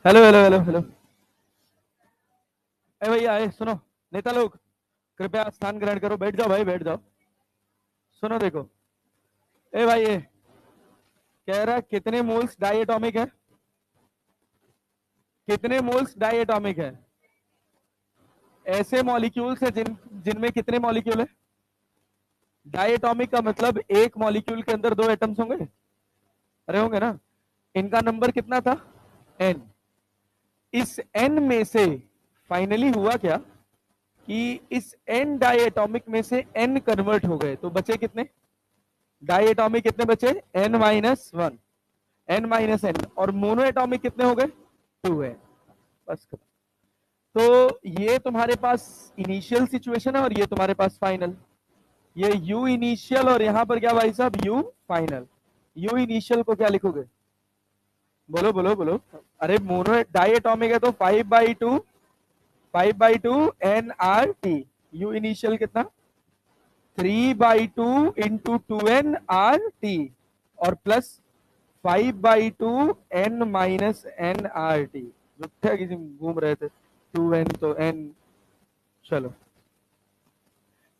Hello hello hello hello. अरे भैया आए, सुनो। नेता लोग, कृपया स्थान ग्रहण करो। बैठ जाओ भाई, बैठ जाओ। सुनो देखो, ए भाई ये कह रहा है कितने मोल्स डाई एटॉमिक है? कितने मोल्स डाई एटॉमिक है? ऐसे मॉलिक्यूल्स है जिनमें कितने मॉलिक्यूल है? डाई एटॉमिक का मतलब एक मॉलिक्यूल के अंदर दो एटम्स होंगे। अरे होंगे ना। इनका नंबर कितना था? एन। इस एन में से फाइनली हुआ क्या कि इस एन डाई एटॉमिक में से एन कन्वर्ट हो गए, तो बचे कितने? डाई एटॉमिक कितने बचे? N minus one. N minus N. और मोनो एटॉमिक कितने हो गए? टू है। बस खत्म। तो ये तुम्हारे पास इनिशियल सिचुएशन है और ये तुम्हारे पास फाइनल। ये यू इनिशियल और यहां पर क्या भाई साहब? You final. यू इनिशियल को क्या लिखोगे? बोलो बोलो बोलो। अरे मोनो डाई एटॉमिक है तो 5/2, 5/2 N R T. U initial कितना? 3/2 इंटू 2n r t और plus 5/2 n minus N R T. जो किसी घूम रहे थे 2n तो n। चलो,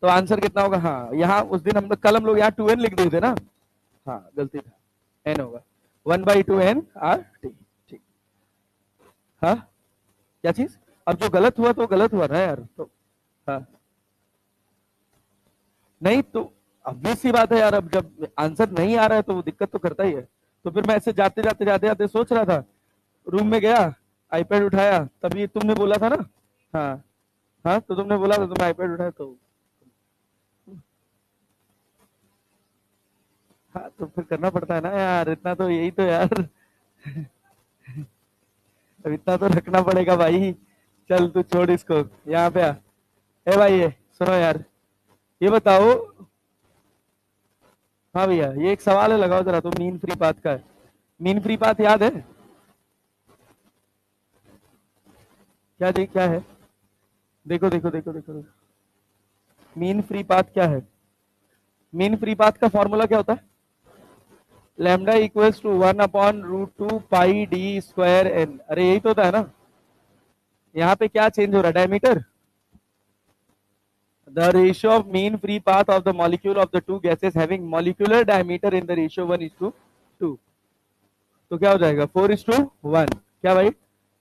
तो आंसर कितना होगा? हाँ, यहाँ उस दिन हम कल हम लोग यहाँ 2n लिख दिए थे ना। हाँ, गलती था, n होगा 1/2 n r t। ठीक। हाँ, क्या चीज? अब जो गलत हुआ तो गलत हुआ ना यार, तो हाँ। नहीं तो obvious सी बात है यार, अब जब आंसर नहीं आ रहा है तो वो दिक्कत तो करता ही है। तो फिर मैं ऐसे जाते जाते जाते जाते सोच रहा था, रूम में गया, आईपैड उठाया, तभी तुमने बोला था ना। हाँ। हाँ, तो तुमने बोला था, तुमने आईपैड उठाया तो। हाँ, तो फिर करना पड़ता है ना यार, इतना तो यही तो यार। अब इतना तो रखना पड़ेगा भाई। चल तू छोड़ इसको, यहाँ पे आ। ए भाई ये सुनो यार, ये बताओ। हाँ भैया, ये एक सवाल है, लगाओ जरा। तो मीन फ्री पाथ का है। मीन फ्री पाथ याद है? क्या देख क्या है? देखो देखो देखो देखो देखो। मीन फ्री पाथ क्या है? मीन फ्री पाथ का फॉर्मूला क्या होता है? Lambda equals to 1/√2 pi d² n। अरे यही तो होता है ना। यहाँ पे क्या चेंज हो रहा है? Diameter. The ratio of mean free path of the molecule of the two gases having molecular diameter in the ratio 1:2। तो क्या हो जाएगा? 4:1। क्या भाई?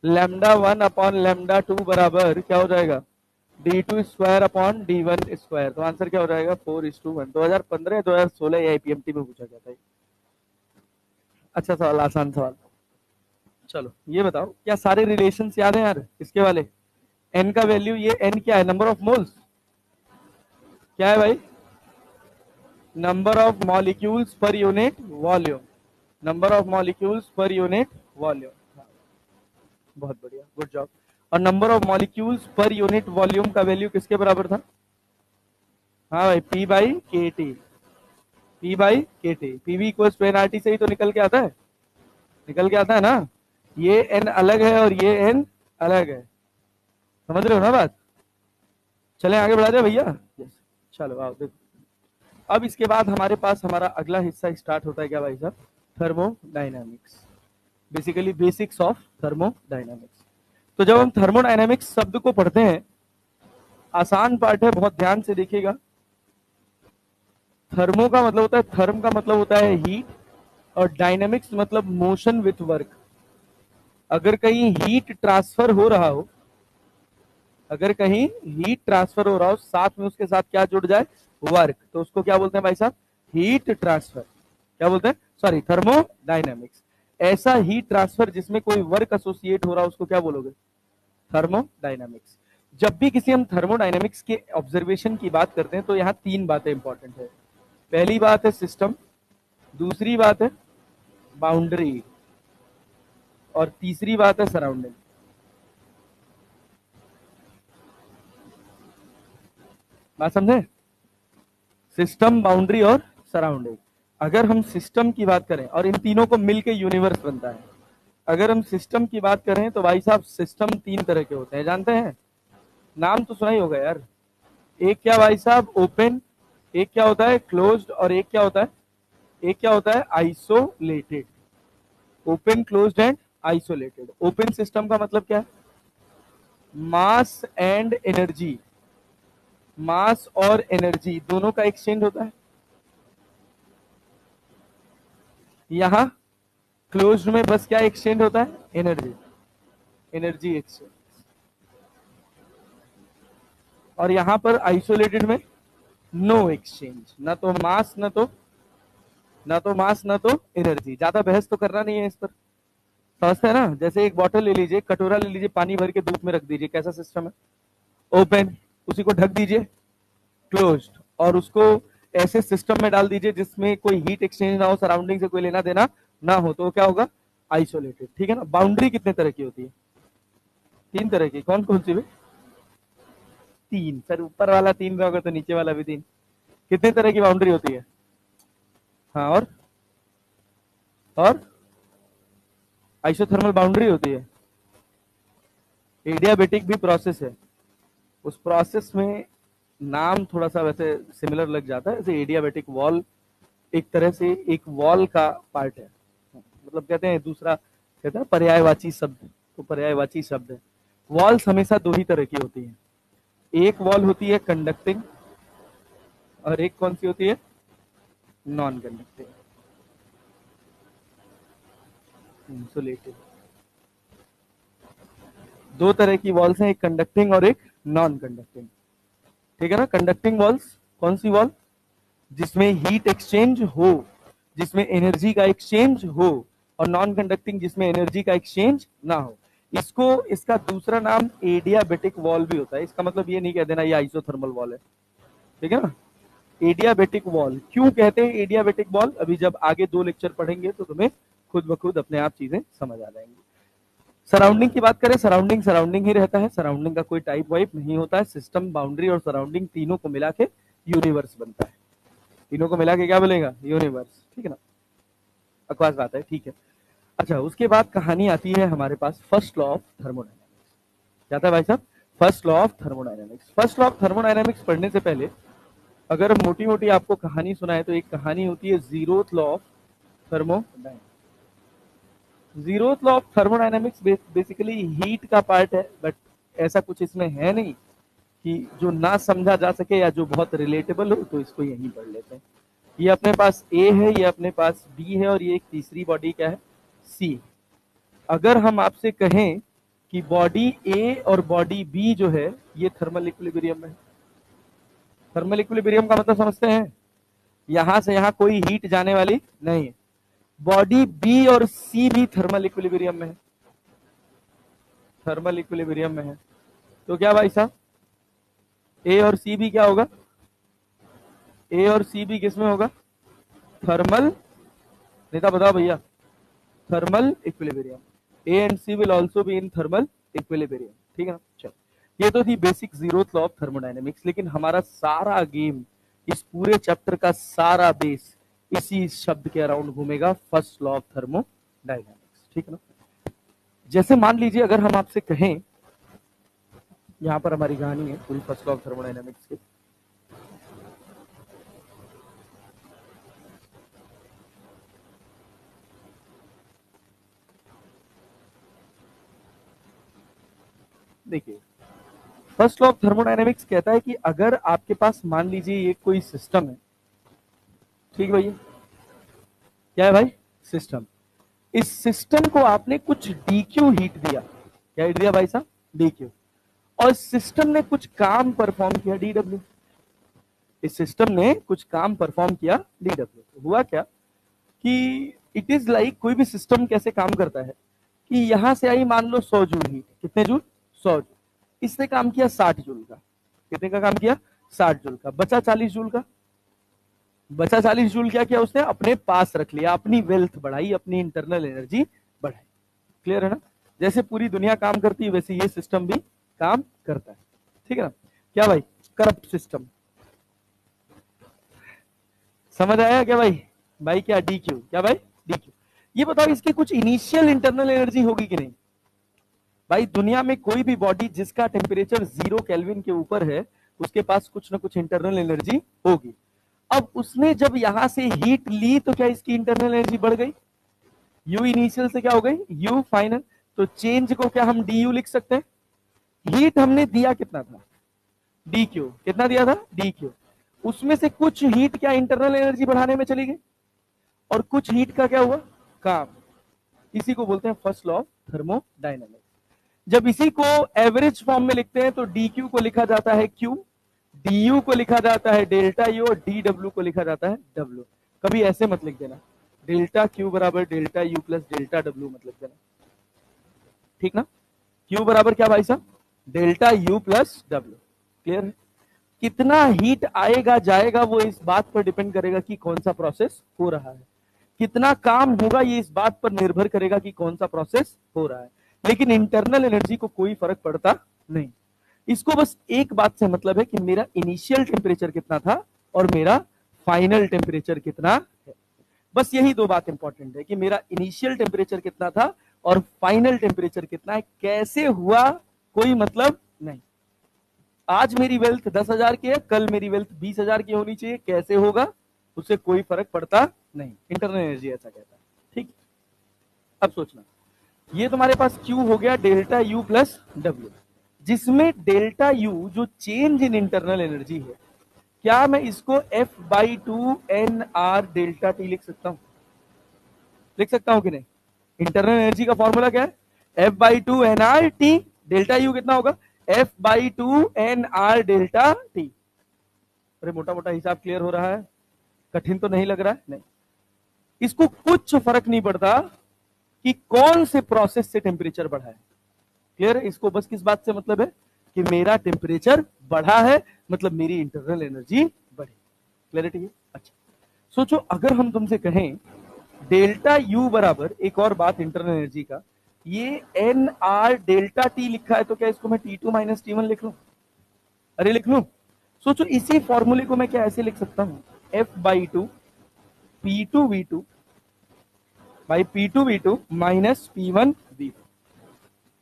λ1/λ2 बराबर क्या हो जाएगा? d2² upon d1²। तो आंसर क्या हो जाएगा? 4:1। 2015 2016 आईपीएमटी में पूछा गया था। अच्छा सवाल, आसान सवाल। चलो ये बताओ, क्या सारे रिलेशंस याद है यार इसके वाले? एन का वैल्यू, ये एन क्या है? Number of moles. क्या है भाई? Number of molecules per unit volume. Number of molecules per unit volume. बहुत बढ़िया, गुड जॉब। और number of molecules per unit volume का वैल्यू किसके बराबर था? हाँ भाई, P/kT। P/kT। PV equals to NRT से ही तो निकल के आता है। निकल के आता है ना। ये एन अलग है और ये एन अलग है। समझ रहे हो ना बात? चले आगे बढ़ा दे भैया। yes. चलो आओ देखो। अब इसके बाद हमारे पास हमारा अगला हिस्सा स्टार्ट होता है, क्या भाई साहब? Thermodynamics. Basically basics of thermodynamics. तो जब हम थर्मोडाइनमिक्स शब्द को पढ़ते हैं, आसान पार्ट है, बहुत ध्यान से देखिएगा। थर्मो का मतलब होता है, थर्म का मतलब होता है हीट, और डायनेमिक्स मतलब मोशन विथ वर्क। अगर कहीं हीट ट्रांसफर हो रहा हो, अगर कहीं हीट ट्रांसफर हो रहा हो, साथ में उसके साथ क्या जुड़ जाए? वर्क, तो उसको क्या बोलते हैं भाई साहब? Heat transfer. क्या बोलते हैं? Sorry, thermodynamics. ऐसा हीट ट्रांसफर जिसमें कोई वर्क एसोसिएट हो रहा है, उसको क्या बोलोगे? थर्मोडायनेमिक्स। जब भी किसी हम थर्मोडायनेमिक्स के ऑब्जर्वेशन की बात करते हैं तो यहाँ तीन बातें इंपॉर्टेंट है। पहली बात है सिस्टम, दूसरी बात है बाउंड्री, और तीसरी बात है सराउंडिंग। बात समझे? सिस्टम, बाउंड्री और सराउंडिंग। अगर हम सिस्टम की बात करें, और इन तीनों को मिलके यूनिवर्स बनता है। अगर हम सिस्टम की बात करें तो भाई साहब सिस्टम तीन तरह के होते हैं, जानते हैं? नाम तो सुना ही होगा यार। एक क्या भाई साहब? ओपन। एक क्या होता है? क्लोज्ड। और एक क्या होता है? एक क्या होता है? Isolated. Open, closed end isolated. Open system का मतलब क्या है? मास एंड एनर्जी, मास और एनर्जी दोनों का एक्सचेंज होता है। यहां क्लोज्ड में बस क्या एक्सचेंज होता है? Energy, energy exchange. और यहां पर आइसोलेटेड में नो एक्सचेंज, ना तो मास ना तो एनर्जी। ज्यादा बहस तो करना नहीं है इस पर, समझते हैं ना? जैसे एक बॉटल ले लीजिए, कटोरा ले लीजिए, पानी भर के धूप में रख दीजिए, कैसा सिस्टम है? ओपन। उसी को ढक दीजिए, क्लोज्ड। और उसको ऐसे सिस्टम में डाल दीजिए जिसमें कोई हीट एक्सचेंज ना हो, सराउंडिंग से कोई लेना देना ना हो, तो क्या होगा? आइसोलेटेड। ठीक है ना? बाउंड्री कितने तरह की होती है? 3 तरह की। कौन कौन सी? 3 सर, ऊपर वाला 3 होगा तो नीचे वाला भी 3। कितने तरह की बाउंड्री होती है? हाँ, और आइसोथर्मल बाउंड्री होती है। एडियाबेटिक भी प्रोसेस है, उस प्रोसेस में नाम थोड़ा सा वैसे सिमिलर लग जाता है। जैसे एडियाबेटिक वॉल एक तरह से एक वॉल का पार्ट है, मतलब कहते हैं दूसरा, कहते हैं पर्यायवाची शब्द, तो पर्यायवाची शब्द है। वॉल्स हमेशा 2 ही तरह की होती है, एक वॉल होती है कंडक्टिंग और एक कौन सी होती है? Non conducting, insulated. 2 तरह की वॉल्स हैं, एक कंडक्टिंग और एक नॉन कंडक्टिंग। ठीक है ना? कंडक्टिंग वॉल्स कौन सी वॉल? जिसमें हीट एक्सचेंज हो, जिसमें एनर्जी का एक्सचेंज हो। और नॉन कंडक्टिंग जिसमें एनर्जी का एक्सचेंज ना हो। इसको, इसका दूसरा नाम एडियाबेटिक वॉल भी होता है। इसका मतलब ये नहीं कह देना ये आइसोथर्मल वॉल है, ठीक है ना? एडियाबेटिक वॉल क्यों कहते हैं एडियाबेटिक वॉल? अभी जब आगे 2 लेक्चर पढ़ेंगे तो तुम्हें खुद ब खुद अपने आप चीजें समझ आ जाएंगी। सराउंडिंग की बात करें, सराउंडिंग सराउंडिंग ही रहता है, सराउंडिंग का कोई टाइप वाइप नहीं होता है। सिस्टम, बाउंड्री और सराउंडिंग तीनों को मिला के यूनिवर्स बनता है। तीनों को मिला के क्या बोलेगा? यूनिवर्स। ठीक है ना? बकवास बात है, ठीक है। अच्छा, उसके बाद कहानी आती है हमारे पास फर्स्ट लॉ ऑफ थर्मोडायनेमिक्स। क्या था भाई साहब? First law of thermodynamics. First law of thermodynamics पढ़ने से पहले अगर मोटी मोटी आपको कहानी सुनाए तो एक कहानी होती है zeroth law of thermodynamics. Zeroth law of thermodynamics basically heat का पार्ट है, बट ऐसा कुछ इसमें है नहीं कि जो ना समझा जा सके या जो बहुत रिलेटेबल हो, तो इसको यहीं पढ़ लेते हैं। ये अपने पास ए है, ये अपने पास बी है, और ये एक तीसरी बॉडी क्या है? सी। अगर हम आपसे कहें कि बॉडी ए और बॉडी बी जो है ये थर्मल इक्विलिब्रियम में है। थर्मल इक्विलिब्रियम का मतलब समझते हैं? यहां से यहां कोई हीट जाने वाली नहीं है। बॉडी बी और सी भी थर्मल इक्विलिब्रियम में है, थर्मल इक्विलिब्रियम में है। तो क्या भाई साहब, ए और सी भी क्या होगा? ए और सी भी किस में होगा? थर्मल, नेता बताओ भैया, thermal equilibrium. A and C will also be in thermal equilibrium. ठीक है ना? चलो, ये तो थी basic zeroth law of thermodynamics. लेकिन हमारा सारा गेम, इस पूरे चैप्टर का सारा बेस इसी शब्द के अराउंड घूमेगा, फर्स्ट लॉ ऑफ थर्मोडायनेमिक्स। ठीक है ना? जैसे मान लीजिए अगर हम आपसे कहें, यहां पर हमारी कहानी है पूरी फर्स्ट लॉ ऑफ थर्मोडायनेमिक्स की। देखिए, फर्स्ट लॉ ऑफ थर्मोडायनेमिक्स कहता है कि अगर आपके पास मान लीजिए ये कोई सिस्टम है, ठीक भैया, क्या है भाई? सिस्टम। इस सिस्टम को आपने कुछ डीक्यू हीट दिया। क्या हीट दिया भाई साहब? डीक्यू। और सिस्टम ने कुछ काम परफॉर्म किया, डीडब्ल्यू। इस सिस्टम ने कुछ काम परफॉर्म किया, डीडब्ल्यू। हुआ क्या कि इट इज लाइक, कोई भी सिस्टम कैसे काम करता है कि यहां से आई मान लो 100 जूल हीट। कितने जूल? 100 जूल। इसने काम किया 60 जूल का। कितने का काम किया? 60 जूल का। बचा 40 जूल का। बचा 40 जूल क्या किया उसने? अपने पास रख लिया, अपनी वेल्थ बढ़ाई, अपनी इंटरनल एनर्जी बढ़ाई। क्लियर है ना? जैसे पूरी दुनिया काम करती है वैसे ये सिस्टम भी काम करता है। ठीक है ना? क्या भाई? Corrupt system. समझ आया क्या भाई? भाई क्या डीक्यू? क्या भाई? डीक्यू। ये बताओ इसकी कुछ इनिशियल इंटरनल एनर्जी होगी कि नहीं? भाई दुनिया में कोई भी बॉडी जिसका टेम्परेचर 0 केल्विन के ऊपर है, उसके पास कुछ ना कुछ इंटरनल एनर्जी होगी। अब उसने जब यहां से हीट ली तो क्या इसकी इंटरनल एनर्जी बढ़ गई? यू इनिशियल से क्या हो गई यू फाइनल, तो चेंज को क्या हम डी यू लिख सकते हैं। हीट हमने दिया कितना था डी क्यू, कितना दिया था डी क्यू, उसमें से कुछ हीट क्या इंटरनल एनर्जी बढ़ाने में चली गई और कुछ हीट का क्या हुआ काम। इसी को बोलते हैं फर्स्ट लॉ ऑफ थर्मोडायनेमिक्स। जब इसी को एवरेज फॉर्म में लिखते हैं तो डी क्यू को लिखा जाता है क्यू, डी यू को लिखा जाता है डेल्टा यू और डी डब्ल्यू को लिखा जाता है डब्ल्यू। कभी ऐसे मत लिख देना डेल्टा क्यू बराबर delta U plus delta W मत लिख देना, ठीक ना। क्यू बराबर क्या भाई साहब delta U plus W. Clear है। कितना हीट आएगा जाएगा वो इस बात पर डिपेंड करेगा कि कौन सा प्रोसेस हो रहा है, कितना काम होगा ये इस बात पर निर्भर करेगा कि कौन सा प्रोसेस हो रहा है, लेकिन इंटरनल एनर्जी को कोई फर्क पड़ता नहीं। इसको बस एक बात से मतलब है कि मेरा इनिशियल टेम्परेचर कितना था और मेरा फाइनल टेम्परेचर कितना है। बस यही दो बात इंपॉर्टेंट है कि मेरा इनिशियल टेम्परेचर कितना था और फाइनल टेम्परेचर कितना है। कैसे हुआ कोई मतलब नहीं। आज मेरी वेल्थ 10,000 की है, कल मेरी वेल्थ 20,000 की होनी चाहिए, कैसे होगा उससे कोई फर्क पड़ता नहीं। इंटरनल एनर्जी ऐसा कहता है। ठीक, अब सोचना ये तुम्हारे पास Q हो गया डेल्टा U प्लस डब्ल्यू, जिसमें डेल्टा U जो चेंज इन इंटरनल एनर्जी है, क्या मैं इसको F/2 NR डेल्टा T लिख सकता हूं, लिख सकता हूं कि नहीं। इंटरनल एनर्जी का फॉर्मूला क्या है F/2 NR T, delta U कितना होगा F/2 NR डेल्टा T। अरे मोटा मोटा हिसाब क्लियर हो रहा है, कठिन तो नहीं लग रहा है, नहीं। इसको कुछ फर्क नहीं पड़ता कि कौन से प्रोसेस से टेम्परेचर बढ़ा है। क्लियर है। इसको बस किस बात से मतलब है कि मेरा टेम्परेचर बढ़ा है, मतलब मेरी इंटरनल एनर्जी बढ़ी। क्लियरिटी है। अच्छा सोचो अगर हम तुमसे कहें डेल्टा यू बराबर, एक और बात इंटरनल एनर्जी का, ये एन आर डेल्टा टी लिखा है तो क्या इसको मैं T2 माइनस T1 लिख लूं। अरे लिख लूं। सोचो इसी फॉर्मूले को मैं क्या ऐसे लिख सकता हूं F/2 P2V2 by P2V2 minus P1V1,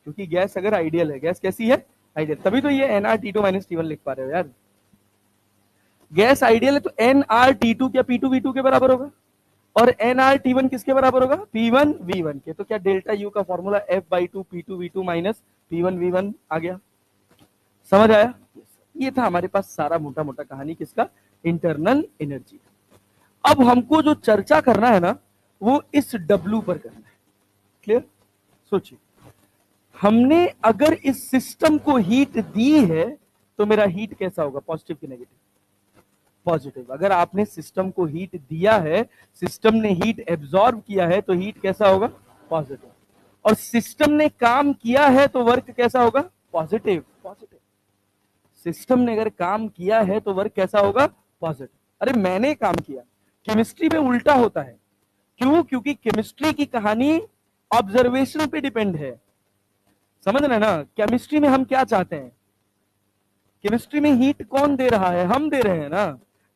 क्योंकि गैस अगर आइडियल है, गैस कैसी है आइडियल, तभी तो ये NrT2 माइनस T1 लिख पा रहे हो यार। गैस आइडियल है तो NrT2 क्या P2V2 के बराबर होगा और NrT1 किसके बराबर होगा P1V1 के। तो क्या डेल्टा यू का formula F/2 P2V2 minus P1V1 आ गया। समझ आया। ये था हमारे पास सारा मोटा मोटा कहानी किसका इंटरनल एनर्जी। अब हमको जो चर्चा करना है ना वो इस W पर करना है। क्लियर। सोचिए हमने अगर इस सिस्टम को हीट दी है तो मेरा हीट कैसा होगा, पॉजिटिव कि नेगेटिव, पॉजिटिव। अगर आपने सिस्टम को हीट दिया है, सिस्टम ने हीट एब्जॉर्ब किया है तो हीट कैसा होगा पॉजिटिव, और सिस्टम ने काम किया है तो वर्क कैसा होगा पॉजिटिव। पॉजिटिव सिस्टम ने अगर काम किया है तो वर्क कैसा होगा पॉजिटिव। अरे मैंने काम किया, केमिस्ट्री में उल्टा होता है। क्यों, क्योंकि केमिस्ट्री की कहानी ऑब्जर्वेशन पे डिपेंड है। समझ रहे ना, केमिस्ट्री में हम क्या चाहते हैं, केमिस्ट्री में हीट कौन दे रहा है, हम दे रहे हैं ना।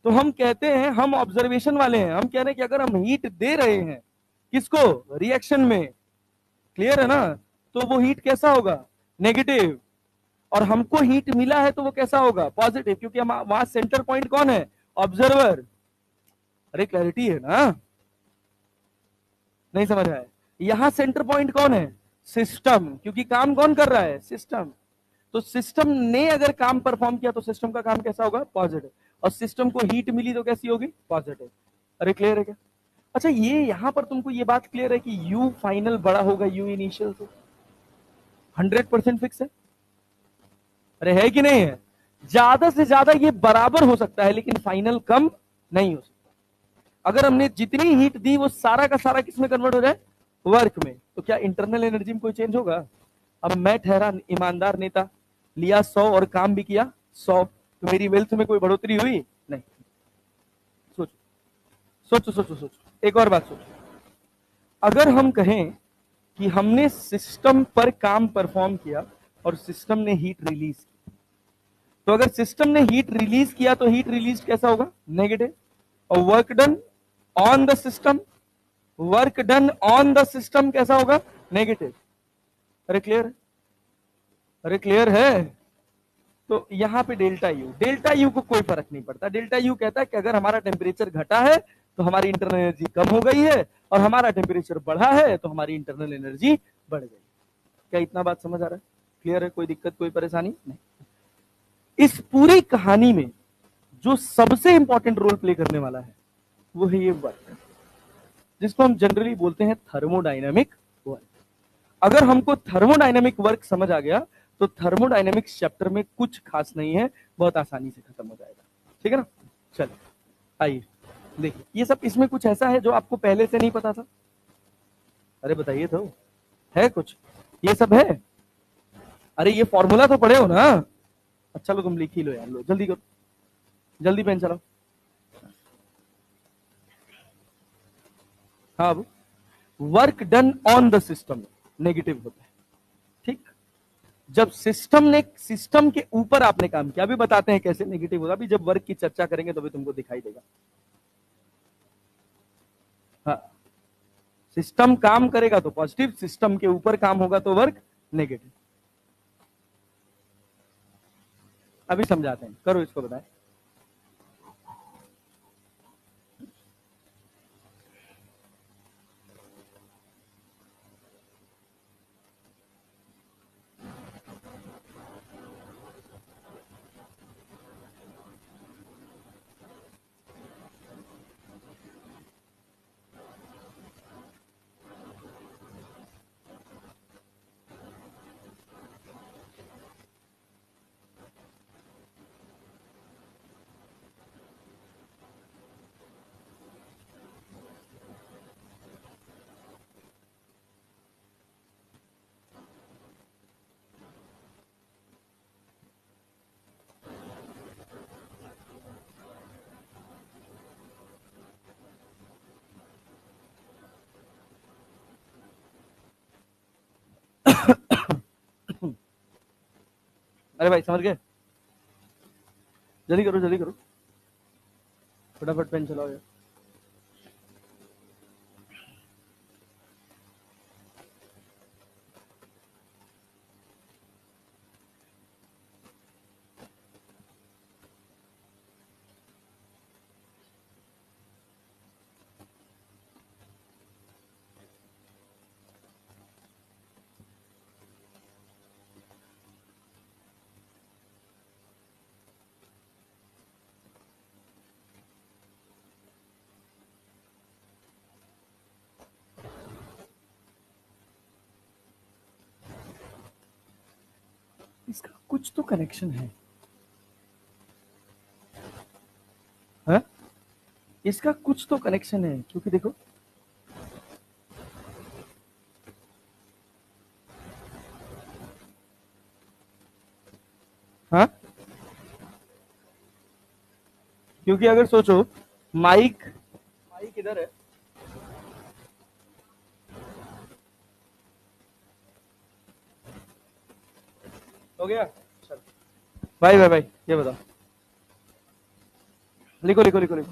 तो हम कहते हैं हम ऑब्जर्वेशन वाले हैं, हम कह रहे हैं कि अगर हम हीट दे रहे हैं किसको रिएक्शन में, क्लियर है ना, तो वो हीट कैसा होगा नेगेटिव, और हमको हीट मिला है तो वो कैसा होगा पॉजिटिव, क्योंकि हम वहां सेंटर पॉइंट कौन है ऑब्जर्वर। अरे क्लैरिटी है ना, नहीं समझ रहा है। यहां सेंटर पॉइंट कौन है सिस्टम, क्योंकि काम कौन कर रहा है सिस्टम। तो सिस्टम ने अगर काम परफॉर्म किया तो सिस्टम का काम कैसा होगा पॉजिटिव, और सिस्टम को हीट मिली तो कैसी होगी पॉजिटिव। अरे क्लियर है क्या। अच्छा ये यहां पर तुमको ये बात क्लियर है कि यू फाइनल बड़ा होगा यू इनिशियल से, 100% फिक्स है। अरे है कि नहीं है। ज्यादा से ज्यादा ये बराबर हो सकता है लेकिन फाइनल कम नहीं हो सकता। अगर हमने जितनी हीट दी वो सारा का सारा किसमें कन्वर्ट हो जाए वर्क में, तो क्या इंटरनल एनर्जी में कोई चेंज होगा। अब मैं ठहरा ईमानदार नेता, लिया 100 और काम भी किया 100, तो मेरी वेल्थ में कोई बढ़ोतरी हुई नहीं। सोचो सोचो सोचो सोचो, एक और बात सोचो, अगर हम कहें कि हमने सिस्टम पर काम परफॉर्म किया और सिस्टम ने हीट रिलीज की, तो अगर सिस्टम ने हीट रिलीज किया तो हीट रिलीज कैसा होगा नेगेटिव, और work done on the system, work done on the system कैसा होगा नेगेटिव। अरे क्लियर, अरे क्लियर है। तो यहां पे डेल्टा यू को कोई फर्क नहीं पड़ता। डेल्टा यू कहता है कि अगर हमारा टेम्परेचर घटा है तो हमारी इंटरनल एनर्जी कम हो गई है, और हमारा टेम्परेचर बढ़ा है तो हमारी इंटरनल एनर्जी बढ़ गई। क्या इतना बात समझ आ रहा है? क्लियर है? कोई दिक्कत, कोई परेशानी नहीं? इस पूरी कहानी में जो सबसे इंपॉर्टेंट रोल प्ले करने वाला है वो है ये वर्क, जिसको हम जनरली बोलते हैं थर्मोडाइनमिक वर्क। अगर हमको थर्मोडाइनमिक वर्क समझ आ गया तो थर्मोडाइनमिक्स चैप्टर में कुछ खास नहीं है, बहुत आसानी से खत्म हो जाएगा। ठीक है ना? चलिए आइए देखिए, ये सब इसमें कुछ ऐसा है जो आपको पहले से नहीं पता था? अरे बताइए तो, है कुछ ये सब है? अरे ये फॉर्मूला तो पढ़े हो ना? अच्छा लो तुम लिख ही लो यार, लो जल्दी करो, जल्दी पेन चलाओ। हाँ, अब work done on the system negative होता है। ठीक, जब सिस्टम के ऊपर आपने काम किया, अभी बताते हैं कैसे नेगेटिव होगा, अभी जब वर्क की चर्चा करेंगे तो भी तुमको दिखाई देगा। हाँ, सिस्टम काम करेगा तो पॉजिटिव, सिस्टम के ऊपर काम होगा तो वर्क नेगेटिव। अभी समझाते हैं, करो इसको, बताएं। अरे भाई समझ गए? जल्दी करो, जल्दी करो, फटाफट पेन चलाओ यार। इसका कुछ तो कनेक्शन है, हा? इसका कुछ तो कनेक्शन है, क्योंकि देखो, हाँ, क्योंकि अगर सोचो, माइक माइक इधर है, हो गया? चल भाई भाई भाई, ये बताओ, लिखो लिखो लिखो लिखो।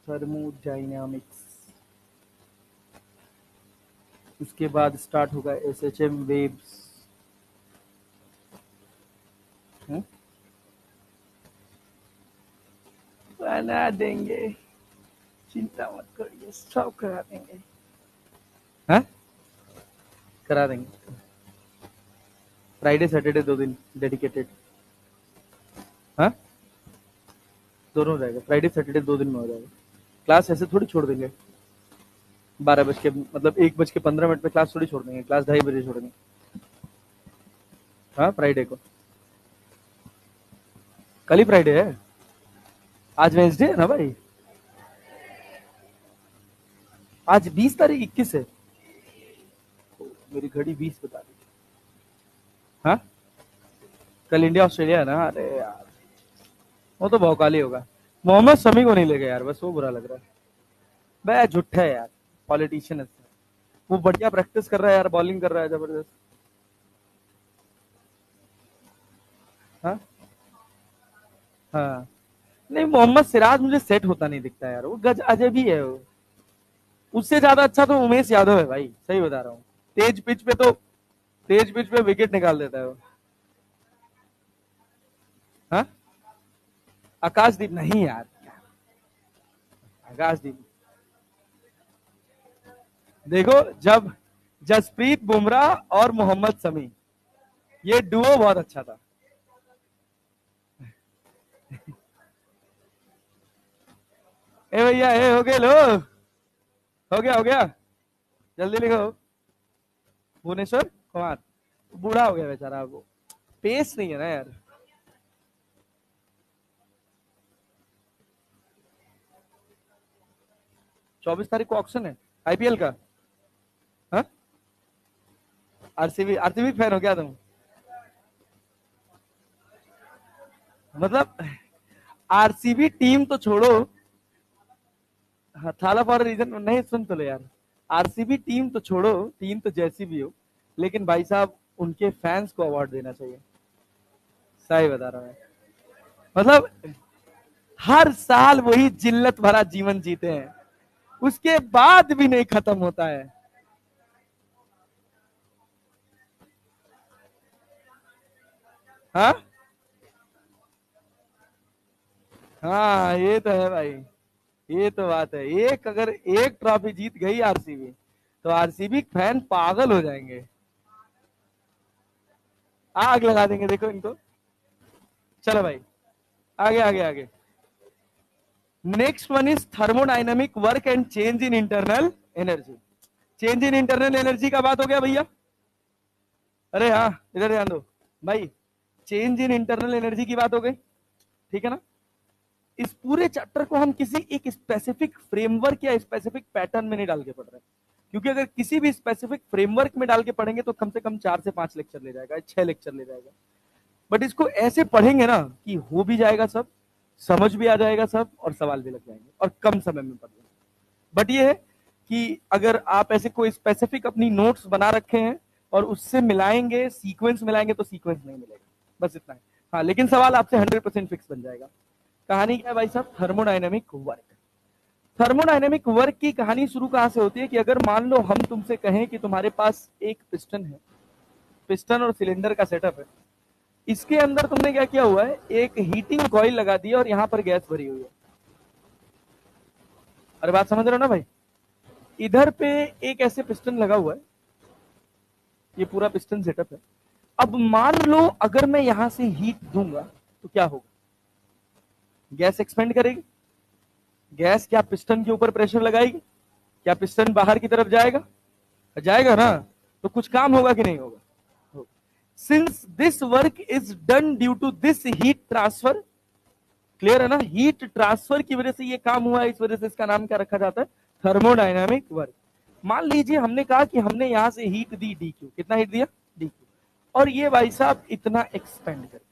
थर्मोडायनामिक्स, उसके बाद स्टार्ट होगा एसएचएम वेव्स। बना देंगे, चिंता मत करिए, सब करा देंगे। हाँ, करा देंगे। फ्राइडे सैटरडे 2 दिन डेडिकेटेड। हाँ, दोनों रहेगा, फ्राइडे सैटरडे 2 दिन में हो जाएगा। क्लास ऐसे थोड़ी छोड़ देंगे 12 बज के, मतलब 1:15 पे क्लास थोड़ी छोड़ देंगे, क्लास 2:30 छोड़ेंगे। हाँ, फ्राइडे को, कल ही फ्राइडे है, आज वेंसडे है ना भाई, आज 20 तारीख, 21 है, मेरी घड़ी 20 बता रही। हाँ, कल इंडिया ऑस्ट्रेलिया है ना, अरे यार वो तो भौकाली होगा। मोहम्मद शमी को नहीं ले गया यार, बस वो बुरा लग रहा है। बे झूठा है यार, पॉलिटिशियन है, वो बढ़िया प्रैक्टिस कर रहा है यार, बॉलिंग कर रहा है जबरदस्त। हाँ हाँ, नहीं मोहम्मद सिराज मुझे सेट होता नहीं दिखता यार, वो गज अजब ही है वो। उससे ज्यादा अच्छा तो उमेश यादव है भाई, सही बता रहा हूँ। तेज पिच पे तो तेज पिच पे विकेट निकाल देता है वो। हाँ, आकाशदीप नहीं यार, आकाशदीप देखो, जब जसप्रीत बुमराह और मोहम्मद शमी, ये डुओ बहुत अच्छा था। ए भैया, ए हो गए लो, हो गया, जल्दी लिखो। भुवनेश्वर कुमार, बूढ़ा हो गया बेचारा, वो पेस नहीं है ना यार। 24 तारीख को ऑक्शन है आईपीएल का। हाँ, आरसीबी फैन हो क्या तुम? मतलब आरसीबी टीम तो छोड़ो, थाला फॉर रीजन नहीं, सुन तो लो यार। आरसीबी टीम तो छोड़ो, टीम तो जैसी भी हो, लेकिन भाई साहब उनके फैंस को अवार्ड देना चाहिए। सही बता रहा हूं मैं। मतलब हर साल वही जिल्लत भरा जीवन जीते हैं, उसके बाद भी नहीं खत्म होता है। हाँ हाँ, ये तो है भाई, ये तो बात है। एक अगर एक ट्रॉफी जीत गई आरसीबी, तो आरसीबी फैन पागल हो जाएंगे, आग लगा देंगे देखो इनको। चलो भाई, आगे आगे आगे। Next one is thermodynamic work and change in internal energy. Change in internal energy का बात हो गया भैया। अरे हाँ, इधर ध्यान दो भाई, चेंज इन इंटरनल एनर्जी की बात हो गई, ठीक है ना। इस पूरे चैप्टर को हम किसी एक स्पेसिफिक फ्रेमवर्क या स्पेसिफिक पैटर्न में नहीं डाल के पढ़ रहे हैं, क्योंकि अगर किसी भी स्पेसिफिक फ्रेमवर्क में डाल के पढ़ेंगे तो कम से कम 4 से 5 लेक्चर ले जाएगा, 6 लेक्चर ले जाएगा। बट इसको ऐसे पढ़ेंगे ना कि हो भी जाएगा सब, समझ भी आ जाएगा सब, और सवाल भी लग जाएंगे, और कम समय में पढ़ लेंगे। बट ये है कि अगर आप ऐसे कोई स्पेसिफिक अपनी नोट्स बना रखे हैं और उससे मिलाएंगे, सीक्वेंस मिलाएंगे, तो सीक्वेंस नहीं मिलेगा, बस इतना है। हाँ, लेकिन सवाल आपसे 100% फिक्स बन जाएगा। कहानी क्या है भाई साहब? Thermodynamic work. थर्मोडायनेमिक वर्क की कहानी शुरू कहां से होती है कि अगर मान लो हम तुमसे कहें कि तुम्हारे पास एक पिस्टन है, पिस्टन और सिलेंडर का सेटअप है, इसके अंदर तुमने क्या किया हुआ है, एक हीटिंग कॉइल लगा दी और यहां पर गैस भरी हुई है। अरे बात समझ रहे हो ना भाई? इधर पे एक ऐसे पिस्टन लगा हुआ है, ये पूरा पिस्टन सेटअप है। अब मान लो अगर मैं यहां से हीट दूंगा तो क्या होगा? गैस एक्सपेंड करेगी, गैस क्या पिस्टन के ऊपर प्रेशर लगाएगी, क्या पिस्टन बाहर की तरफ जाएगा? जाएगा ना, तो कुछ काम होगा कि नहीं होगा? Since this work is done due to this heat transfer, clear है ना, हीट ट्रांसफर की वजह से ये काम हुआ है, इस वजह से इसका नाम क्या रखा जाता है? Thermodynamic work. मान लीजिए हमने कहा कि हमने यहां से हीट दी डी क्यू, कितना हीट दिया? डी क्यू, और ये भाई साहब इतना एक्सपेंड कर गया,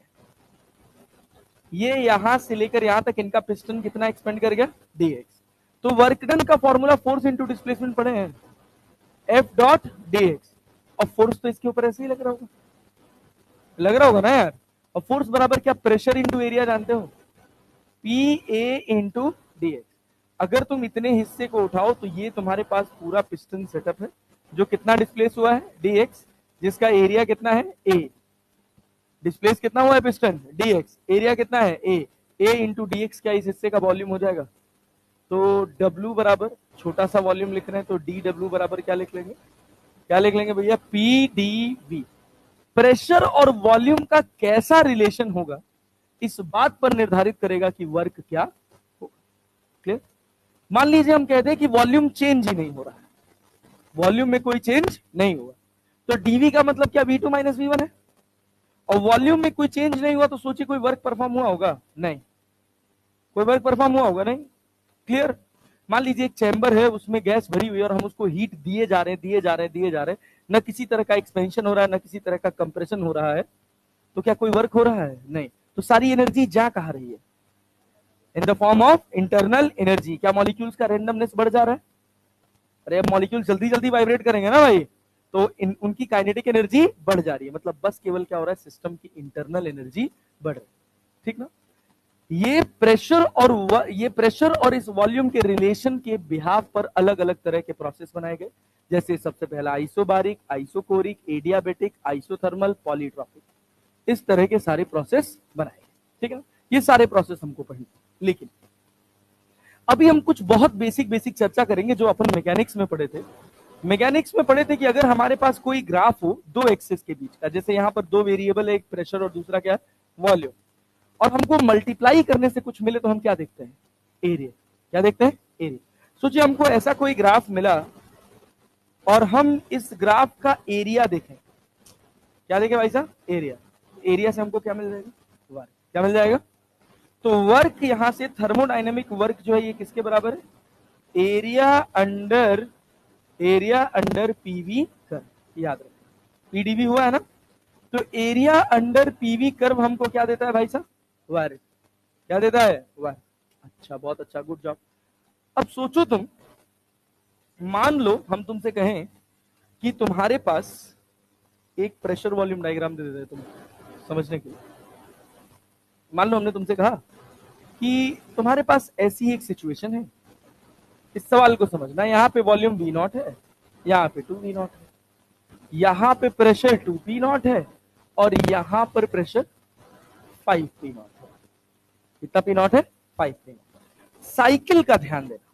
ये यहां से लेकर यहां तक इनका पिस्टन कितना एक्सपेंड कर गया? dx। तो वर्क डन का फॉर्मूला फोर्स इंटू डिस्प्लेसमेंट पढ़े हैं, एफ डॉट dx, और फोर्स तो इसके ऊपर ऐसे ही लग रहा होगा, लग रहा होगा ना यार। और फोर्स बराबर क्या? प्रेशर इंटू एरिया, जानते हो, पी ए इंटू dx। अगर तुम इतने हिस्से को उठाओ तो ये तुम्हारे पास पूरा पिस्टन सेटअप है, जो कितना डिस्प्लेस हुआ है? dx, जिसका एरिया कितना है? a। डिस्प्लेस कितना हुआ है पिस्टन? dx, एरिया कितना है? a इंटू dx, क्या इस हिस्से का वॉल्यूम हो जाएगा? तो w बराबर, छोटा सा वॉल्यूम लिख रहे हैं तो dw बराबर क्या लिख लेंगे? क्या लिख लेंगे भैया? pdv। प्रेशर और वॉल्यूम का कैसा रिलेशन होगा, इस बात पर निर्धारित करेगा कि वर्क क्या होगा। क्लियर? मान लीजिए हम कहते हैं कि वॉल्यूम चेंज ही नहीं हो रहा है, वॉल्यूम में कोई चेंज नहीं हुआ, तो डीवी का मतलब क्या? v2 माइनस v1 है। और वॉल्यूम में कोई चेंज नहीं हुआ तो सोचिए कोई वर्क परफॉर्म हुआ होगा? नहीं, कोई वर्क परफॉर्म हुआ होगा नहीं। क्लियर? मान लीजिए एक चैम्बर है, उसमें गैस भरी हुई है और हम उसको हीट दिए जा रहे हैं, दिए जा रहे हैं, दिए जा रहे हैं, न किसी तरह का एक्सपेंशन हो रहा है, न किसी तरह का कंप्रेशन हो रहा है, तो क्या कोई वर्क हो रहा है? नहीं। तो सारी एनर्जी जा कहां रही है? In the form of internal energy. क्या मॉलिक्यूल्स का रेंडमनेस बढ़ जा रहा है? अरे अब मॉलिक्यूल जल्दी जल्दी वाइब्रेट करेंगे ना भाई, तो उनकी काइनेटिक एनर्जी बढ़ जा रही है, मतलब बस केवल क्या हो रहा है? सिस्टम की इंटरनल एनर्जी बढ़ रही है, ठीक ना। ये प्रेशर और इस वॉल्यूम के रिलेशन के बिहाफ पर अलग अलग तरह के प्रोसेस बनाए गए, जैसे सबसे पहला isobaric, isochoric, adiabatic, isothermal, polytropic, इस तरह के सारे प्रोसेस बनाए गए। ठीक है ना, ये सारे प्रोसेस हमको पढ़ने। लेकिन अभी हम कुछ बहुत बेसिक बेसिक चर्चा करेंगे जो अपन मैकेनिक्स में पढ़े थे। मैकेनिक्स में पढ़े थे कि अगर हमारे पास कोई ग्राफ हो दो एक्सिस के बीच का, जैसे यहां पर दो वेरिएबल है, एक प्रेशर और दूसरा क्या है, वॉल्यूम, और हमको मल्टीप्लाई करने से कुछ मिले तो हम क्या देखते हैं, एरिया। क्या देखते हैं, एरिया। सोचिए हमको ऐसा कोई ग्राफ मिला और हम इस ग्राफ का एरिया देखें, क्या देखें भाई साहब, एरिया। एरिया से हमको क्या मिल जाएगा, वर्क। क्या मिल जाएगा, तो वर्क यहां से थर्मोडायनेमिक वर्क जो है ये किसके बराबर है, एरिया अंडर पीवी कर्व। याद रखें, पीडीवी हुआ है ना, तो एरिया अंडर पीवी कर्व हमको क्या देता है भाई साहब, वर्क। क्या देता है, वर्क। अच्छा, बहुत अच्छा, गुड जॉब। अब सोचो तुम, मान लो हम तुमसे कहें कि तुम्हारे पास एक प्रेशर वॉल्यूम डायग्राम दे देते हैं तुम समझने के लिए। मान लो हमने तुमसे कहा कि तुम्हारे पास ऐसी एक सिचुएशन है, इस सवाल को समझना, यहाँ पे वॉल्यूम V नॉट है, यहाँ पे 2V नॉट है, यहाँ पे प्रेशर 2P नॉट है, और यहाँ पर प्रेशर 5P नॉट है। कितना P नॉट है, 5P नॉट। साइकिल का ध्यान देना,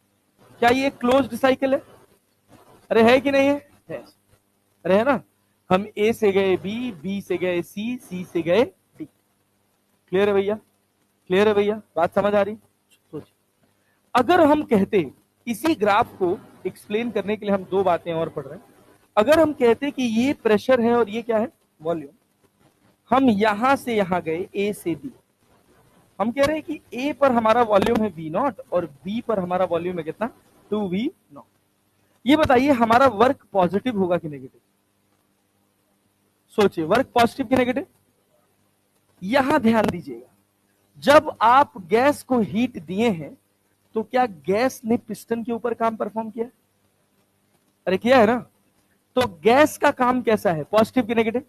क्या ये क्लोज्ड साइकिल है, अरे है कि नहीं है, है। अरे है ना, हम A से गए B, B से गए C, C से गए D। क्लियर है भैया, क्लियर है भैया, बात समझ आ रही। सोचिए अगर हम कहते, इसी ग्राफ को एक्सप्लेन करने के लिए हम दो बातें और पढ़ रहे हैं, अगर हम कहते कि ये प्रेशर है और ये क्या है, वॉल्यूम, हम यहां से यहां गए A से B, हम कह रहे हैं कि A पर हमारा वॉल्यूम है V नॉट और B पर हमारा वॉल्यूम है कितना, 2V नॉट। ये बताइए हमारा वर्क पॉजिटिव होगा कि नेगेटिव, सोचिए, वर्क पॉजिटिव कि नेगेटिव। यहां ध्यान दीजिएगा, जब आप गैस को हीट दिए हैं तो क्या गैस ने पिस्टन के ऊपर काम परफॉर्म किया, अरे किया है ना, तो गैस का काम कैसा है, पॉजिटिव कि नेगेटिव,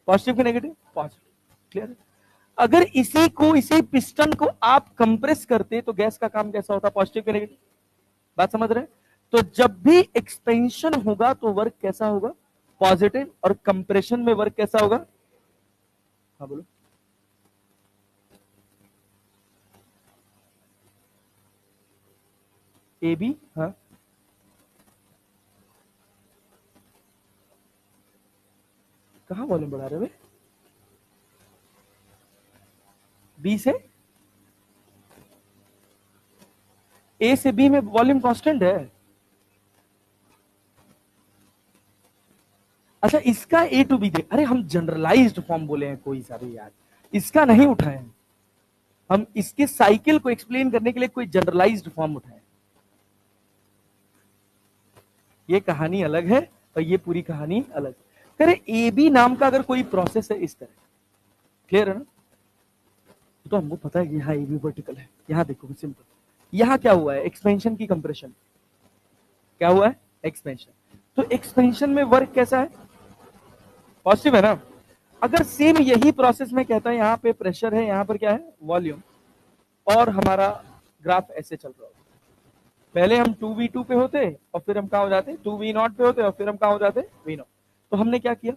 पॉजिटिव कि नेगेटिव, पॉजिटिव। क्लियर है, अगर इसी पिस्टन को आप कंप्रेस करते तो गैस का काम कैसा होता, पॉजिटिव कि नेगेटिव, बात समझ रहे हैं। तो जब भी एक्सपेंशन होगा तो वर्क कैसा होगा, पॉजिटिव, और कंप्रेशन में वर्क कैसा होगा, हाँ बोलो, ए बी, हाँ कहां वॉल्यूम बढ़ा रहे हो, बी से ए से बी में वॉल्यूम कांस्टेंट है। अच्छा, इसका ए टू बी दे, अरे हम जनरलाइज्ड फॉर्म बोले हैं कोई सा भी यार, इसका नहीं उठाए हैं हम, इसके साइकिल को एक्सप्लेन करने के लिए कोई जनरलाइज्ड फॉर्म उठाए। ये कहानी अलग है और ये पूरी कहानी अलग है। करे ए बी नाम का अगर कोई प्रोसेस है इस तरह, क्लियर है ना, तो हमको पता है कि यहाँ ए बी वर्टिकल है। यहाँ देखो सिंपल, यहाँ क्या हुआ है, एक्सपेंशन की कंप्रेशन, क्या हुआ है, एक्सपेंशन। तो एक्सपेंशन में वर्क कैसा है, पॉजिटिव है ना। अगर सेम यही प्रोसेस में कहता है यहाँ पे प्रेशर है, यहाँ पर क्या है, वॉल्यूम, और हमारा ग्राफ ऐसे चल रहा होता, पहले हम 2v2 पे होते और फिर हम कहा हो जाते 2v नॉट पे होते और फिर हम कहा हो जाते v नॉट। तो हमने क्या किया,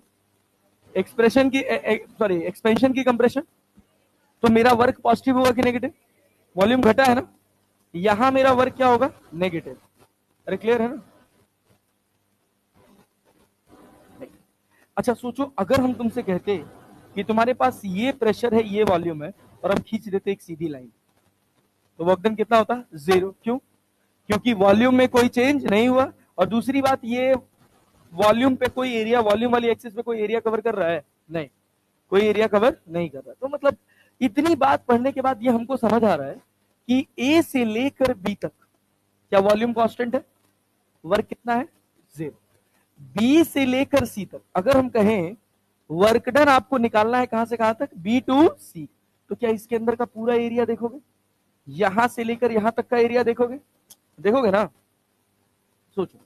एक्सप्रेशन की सॉरी एक्सपेंशन की कंप्रेशन, तो मेरा वर्क पॉजिटिव होगा कि नेगेटिव, वॉल्यूम घटा है ना, यहां मेरा वर्क क्या होगा, नेगेटिव। अरे क्लियर है ना। अच्छा सोचो, अगर हम तुमसे कहते कि तुम्हारे पास ये प्रेशर है, ये वॉल्यूम है, और हम खींच देते एक सीधी लाइन, तो वर्क डन कितना होता, जीरो। क्यों, क्योंकि वॉल्यूम में कोई चेंज नहीं हुआ, और दूसरी बात, ये वॉल्यूम पे कोई एरिया, वॉल्यूम वाली एक्सिस पे कोई एरिया कवर कर रहा है, नहीं, कोई एरिया कवर नहीं कर रहा। तो मतलब इतनी बात पढ़ने के बाद ये हमको समझ आ रहा है कि ए से लेकर बी तक क्या वॉल्यूम कांस्टेंट है, वर्क कितना है, जीरो। बी से लेकर सी तक अगर हम कहें वर्क डन आपको निकालना है कहां से कहां तक, बी टू सी, तो क्या इसके अंदर का पूरा एरिया देखोगे, यहां से लेकर यहां तक का एरिया देखोगे, देखोगे ना। सोचो,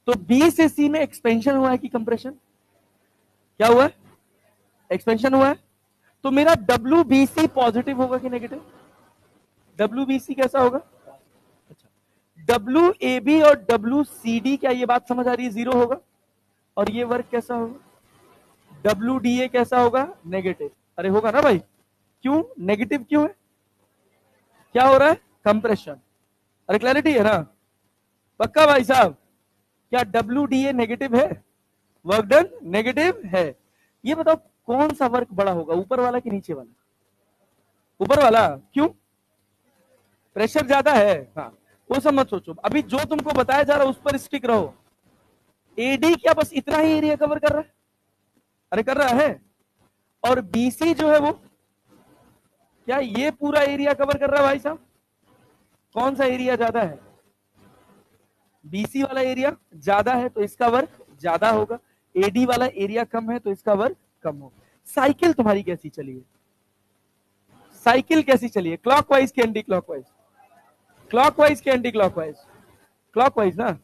तो बी से सी में एक्सपेंशन हुआ है कि कंप्रेशन, क्या हुआ है, एक्सपेंशन हुआ है, तो मेरा डब्ल्यू बी सी पॉजिटिव होगा कि नेगेटिव, WBC कैसा होगा? अच्छा, WAB और WCD, क्या ये बात समझ आ रही है? जीरो होगा। और ये वर्क कैसा होगा? WDA कैसा होगा? नेगेटिव। अरे होगा ना भाई, क्यों नेगेटिव क्यों है? क्या हो रहा है? कंप्रेशन। अरे क्लैरिटी है ना? पक्का भाई साहब? क्या WDA नेगेटिव है? वर्क डन नेगेटिव है। ये बताओ कौन सा वर्क बड़ा होगा, ऊपर वाला कि नीचे वाला? ऊपर वाला। क्यों? प्रेशर ज्यादा है। हाँ, वो सब मत सोचो, अभी जो तुमको बताया जा रहा है उस पर स्टिक रहो। एडी क्या बस इतना ही एरिया कवर कर रहा है? अरे कर रहा है। और बीसी जो है वो क्या ये पूरा एरिया कवर कर रहा है भाई साहब? कौन सा एरिया ज्यादा है? बीसी वाला एरिया ज्यादा है तो इसका वर्क ज्यादा होगा। एडी वाला एरिया कम है तो इसका वर्क कम होगा। साइकिल तुम्हारी कैसी चली है? साइकिल कैसी चली है? क्लॉकवाइज के एंटी क्लॉकवाइज? क्लॉकवाइज के एंटी क्लॉकवाइज? क्लॉकवाइज ना।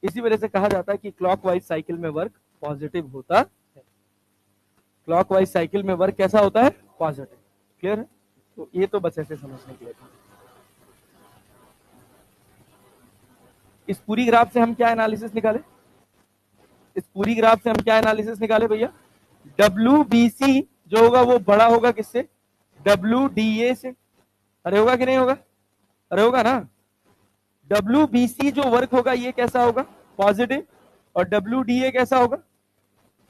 इसी वजह से कहा जाता है कि क्लॉकवाइज साइकिल में वर्क पॉजिटिव होता है। क्लॉकवाइज साइकिल में वर्क कैसा होता है? पॉजिटिव। क्लियर है? तो ये तो बस ऐसे समझने के लिए था। इस पूरी ग्राफ से हम क्या एनालिसिस निकाले? इस पूरी ग्राफ से हम क्या एनालिसिस निकाले भैया? WBC जो होगा वो बड़ा होगा किससे? WDA से। अरे होगा कि नहीं होगा? अरे होगा ना। WBC जो वर्क होगा ये कैसा होगा? पॉजिटिव। और WDA कैसा होगा?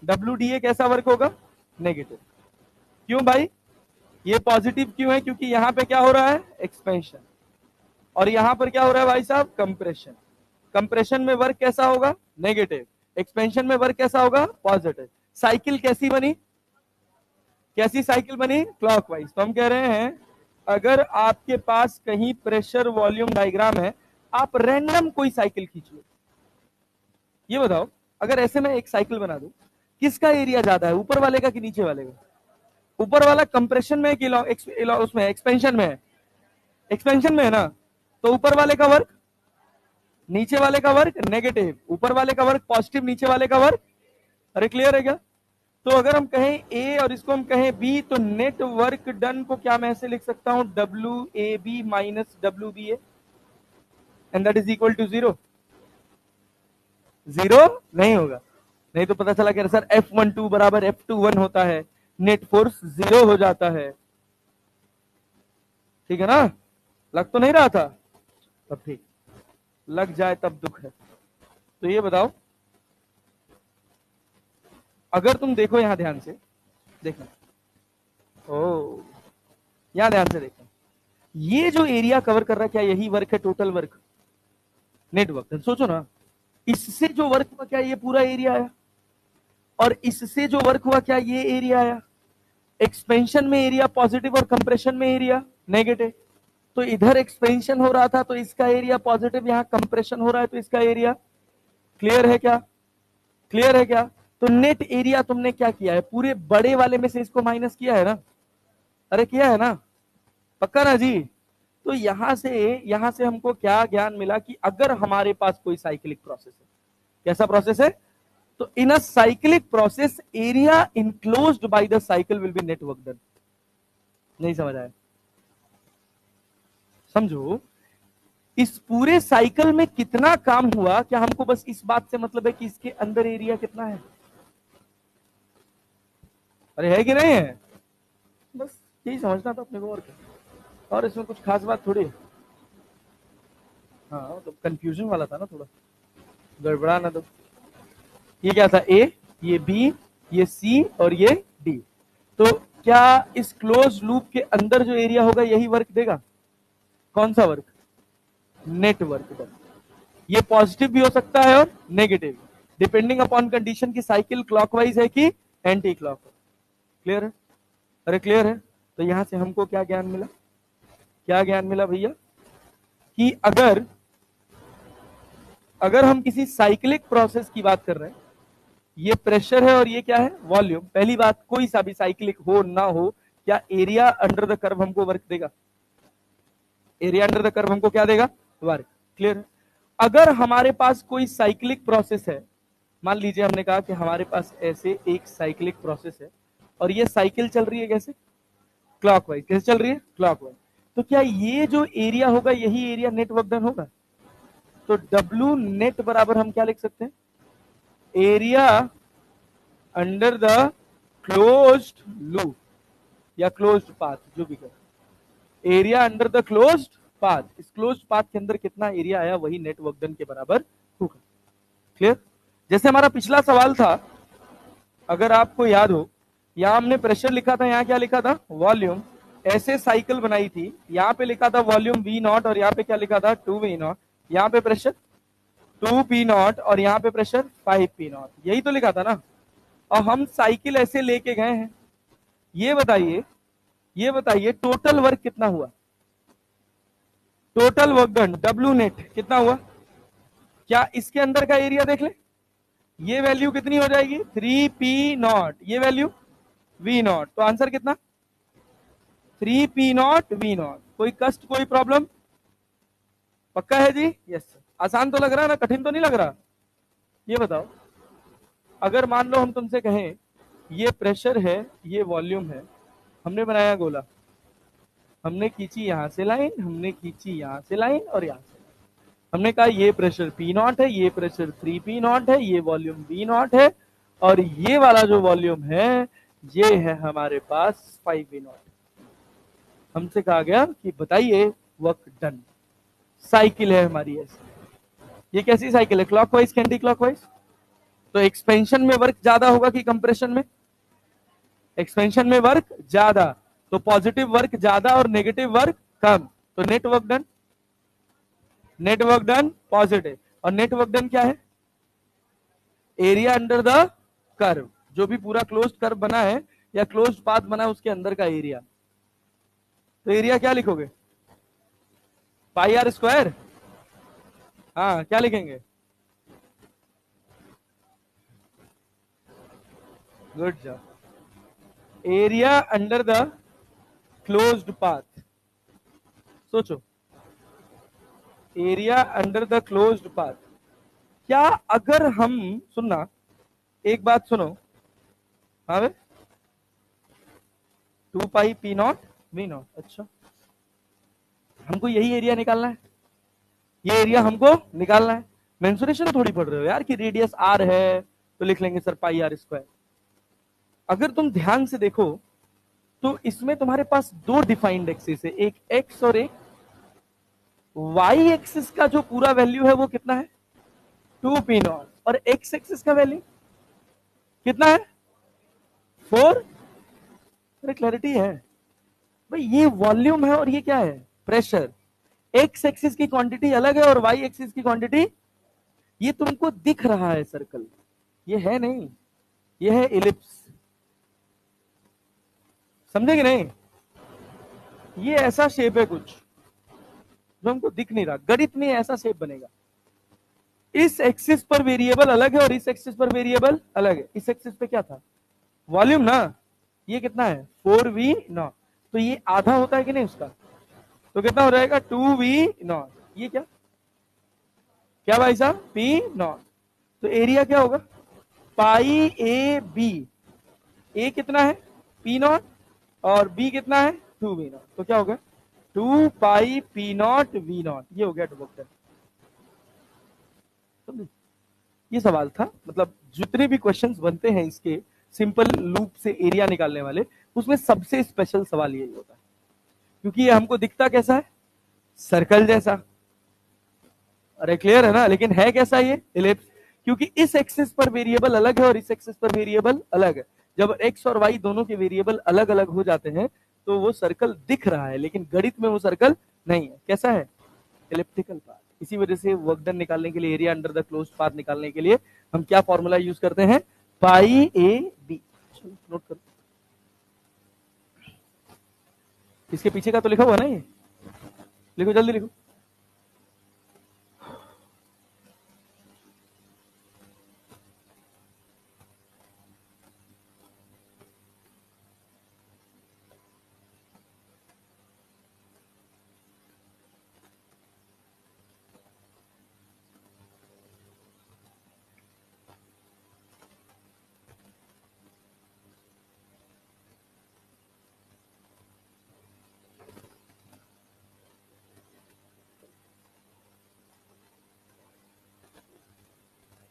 WDA कैसा वर्क होगा? नेगेटिव। क्यों भाई? ये पॉजिटिव क्यों है? क्योंकि यहां पे क्या हो रहा है? एक्सपेंशन। और यहां पर क्या हो रहा है भाई साहब? कंप्रेशन। कंप्रेशन में वर्क कैसा होगा? नेगेटिव। एक्सपेंशन में वर्क कैसा होगा? पॉजिटिव। साइकिल कैसी बनी? कैसी साइकिल बनी? क्लॉकवाइज। तो हम कह रहे हैं अगर आपके पास कहीं प्रेशर वॉल्यूम डायग्राम है, आप रैंडम कोई साइकिल खींचिए। ये बताओ अगर ऐसे में एक साइकिल बना दूं, किसका एरिया ज्यादा है, ऊपर वाले का कि नीचे वाले का? ऊपर वाला कंप्रेशन में है कि उसमें एक्सपेंशन में है? एक्सपेंशन में है ना। तो ऊपर वाले का वर्क, नीचे वाले का वर्क नेगेटिव, ऊपर वाले का वर्क पॉजिटिव, नीचे वाले का वर्क। अरे क्लियर है क्या? तो अगर हम कहें ए और इसको हम कहें बी, तो नेट वर्क डन को क्या मैं ऐसे लिख सकता हूं? WAB minus WBA and that is equal to zero. Zero नहीं होगा। नहीं तो पता चला कि सर F12 बराबर F21 होता है, नेट फोर्स जीरो हो जाता है। ठीक है ना? लग तो नहीं रहा था? तब ठीक, लग जाए तब दुख है। तो ये बताओ अगर तुम देखो यहां ध्यान से, देखना, ओ यहां ध्यान से देखना, ये जो एरिया कवर कर रहा है क्या यही वर्क है? Total work, network. सोचो ना, इससे जो वर्क हुआ क्या ये पूरा एरिया आया? और इससे जो वर्क हुआ क्या ये एरिया आया? एक्सपेंशन में एरिया पॉजिटिव और कंप्रेशन में एरिया नेगेटिव। तो इधर एक्सपेंशन हो रहा था तो इसका एरिया पॉजिटिव, यहां कंप्रेशन हो रहा है तो इसका एरिया। क्लियर है क्या? क्लियर है क्या? तो नेट एरिया तुमने क्या किया है? पूरे बड़े वाले में से इसको माइनस किया है ना? अरे किया है ना? पक्का ना जी? तो यहां से हमको क्या ज्ञान मिला कि अगर हमारे पास कोई साइक्लिक प्रोसेस है, कैसा प्रोसेस है? तो in a cyclic process area enclosed by the cycle will be net work done. नहीं समझ आया? समझो इस पूरे साइकिल में कितना काम हुआ, क्या हमको बस इस बात से मतलब है कि इसके अंदर एरिया कितना है? अरे है कि नहीं है? बस यही समझना था अपने को, और क्या। और इसमें कुछ खास बात थोड़ी है। हाँ तो कंफ्यूजन वाला था ना, थोड़ा गड़बड़ा ना। तो ये क्या था? ए, ये बी, ये सी और ये डी। तो क्या इस क्लोज लूप के अंदर जो एरिया होगा यही वर्क देगा? कौन सा वर्क? नेटवर्क। ये पॉजिटिव भी हो सकता है और नेगेटिव, डिपेंडिंग अपॉन कंडीशन की साइकिल क्लॉकवाइज है कि एंटी क्लॉकवाइज। क्लियर है? अरे क्लियर है? तो यहां से हमको क्या ज्ञान मिला? क्या ज्ञान मिला भैया? कि अगर हम किसी साइक्लिक प्रोसेस की बात कर रहे हैं, ये प्रेशर है और ये क्या है? वॉल्यूम। पहली बात, कोई सा भी साइक्लिक हो ना हो, क्या एरिया अंडर द कर्व हमको वर्क देगा? एरिया अंडर द कर्व हमको क्या देगा? वर्क। क्लियर है? अगर हमारे पास कोई साइक्लिक प्रोसेस है, मान लीजिए हमने कहा कि हमारे पास ऐसे एक साइक्लिक प्रोसेस है और ये साइकिल चल रही है कैसे? क्लॉकवाइज। कैसे चल रही है? क्लॉकवाइज। तो क्या ये जो एरिया होगा यही एरिया नेट वर्क डन होगा? तो W नेट बराबर हम क्या लिख सकते हैं? Area under the closed loop या क्लोज्ड पाथ, जो भी कर, area under the closed path, इस क्लोज्ड पाथ के अंदर कितना एरिया आया वही नेट वर्क डन के बराबर होगा। क्लियर? जैसे हमारा पिछला सवाल था, अगर आपको याद हो, यहां हमने प्रेशर लिखा था, यहां क्या लिखा था? वॉल्यूम। ऐसे साइकिल बनाई थी, यहां पे लिखा था वॉल्यूम V नॉट और यहां पे क्या लिखा था? 2V not. यहां पे प्रेशर 2P नॉट और यहां पे प्रेशर 5P नॉट, यही तो लिखा था ना। और हम साइकिल ऐसे लेके गए हैं। ये बताइए, ये बताइए टोटल वर्क कितना हुआ? Total work done W net कितना हुआ? क्या इसके अंदर का एरिया देख ले, ये वैल्यू कितनी हो जाएगी? 3P नॉट, ये वैल्यू V नॉट। तो आंसर कितना? 3P not V not. कोई कष्ट, कोई प्रॉब्लम? पक्का है जी? यस। आसान तो लग रहा है ना, कठिन तो नहीं लग रहा? ये बताओ, अगर मान लो हम तुमसे कहें ये प्रेशर है, ये वॉल्यूम है, हमने बनाया गोला, हमने खींची यहां से लाइन, हमने खींची यहां से लाइन और यहां से, हमने कहा ये प्रेशर P नॉट है, ये प्रेशर 3P नॉट है, ये वॉल्यूम V नॉट है, और ये वाला जो वॉल्यूम है ये है हमारे पास 5V नॉट। हमसे कहा गया कि बताइए वर्क डन। साइकिल है हमारी ऐसी। ये कैसी साइकिल है? क्लॉकवाइज कि एंटी क्लॉकवाइज? तो एक्सपेंशन में वर्क ज्यादा होगा कि कंप्रेशन में? एक्सपेंशन में वर्क ज्यादा, तो पॉजिटिव वर्क ज्यादा और नेगेटिव वर्क कम, तो net work done, net work done positive. और नेट वर्क डन क्या है? एरिया अंडर द कर्व, जो भी पूरा क्लोज्ड कर्व बना है या क्लोज्ड पाथ बना है उसके अंदर का एरिया। तो एरिया क्या लिखोगे? Pi r square. हाँ, क्या लिखेंगे? Good job. Area under the closed path. सोचो, area under the closed path. क्या अगर हम, सुनना, एक बात सुनो, हाँ भाई, 2πP0 V0। अच्छा, हमको यही एरिया निकालना है, ये एरिया हमको निकालना है। मेंसुरेशन थोड़ी पढ़ रहे हो यार कि रेडियस R है तो लिख लेंगे सर पाई आर स्क्वायर। अगर तुम ध्यान से देखो तो इसमें तुम्हारे पास दो डिफाइंड एक्सिस है, एक एक्स और एक वाई एक्सिस का जो पूरा वैल्यू है वो कितना है? 2P0। और एक्स एक्सिस का वैल्यू कितना है? 4। क्लैरिटी है भाई, ये वॉल्यूम है और ये क्या है? प्रेशर। एक्स एक्सिस की क्वांटिटी अलग है और वाई एक्सिस की क्वांटिटी, ये तुमको दिख रहा है सर्कल, ये है नहीं, ये है इलिप्स। समझे कि नहीं? ये ऐसा शेप है कुछ जो हमको दिख नहीं रहा, गणित में ऐसा शेप बनेगा। इस एक्सिस पर वेरिएबल अलग है और इस एक्सिस पर वेरिएबल अलग है। इस एक्सिस पे क्या था? वॉल्यूम ना। ये कितना है? 4V0। तो ये आधा होता है कि नहीं उसका? तो कितना हो जाएगा? 2V0। ये क्या क्या भाई साहब? P0। तो एरिया क्या होगा? पाई ए बी। ए कितना है? P0 और B कितना है? 2V0। तो क्या होगा? 2πP0V0। ये हो गया डबल। ये सवाल था, मतलब जितने भी क्वेश्चंस बनते हैं इसके सिंपल लूप से एरिया निकालने वाले, उसमें सबसे स्पेशल सवाल यही होता है, क्योंकि ये हमको दिखता कैसा है? सर्कल जैसा। अरे क्लियर है ना? लेकिन है कैसा ये? इलिप्स। क्योंकि इस एक्सिस पर वेरिएबल अलग है और इस एक्सिस पर वेरिएबल अलग है। जब एक्स और वाई दोनों के वेरिएबल अलग अलग हो जाते हैं तो वो सर्कल दिख रहा है, लेकिन गणित में वो सर्कल नहीं है। कैसा है? Elliptical path. इसी वजह से वर्क डन निकालने के लिए, area under the closed path निकालने के लिए हम क्या फॉर्मूला यूज करते हैं? पाई ए बी। नोट करो, इसके पीछे का तो लिखा हुआ ना, ये लिखो, जल्दी लिखो।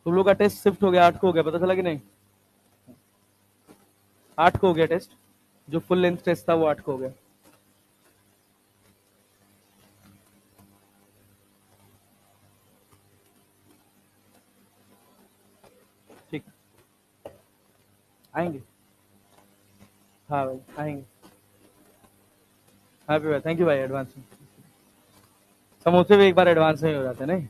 तुम लोग का टेस्ट शिफ्ट हो गया 8 को हो गया, पता चला कि नहीं? 8 को हो गया टेस्ट, जो फुल लेंथ टेस्ट था वो 8 को हो गया। ठीक, आएंगे। हाँ भाई आएंगे। हैप्पी भाई, थैंक यू भाई एडवांस में। समोसे भी एक बार एडवांस में ही हो जाते नहीं?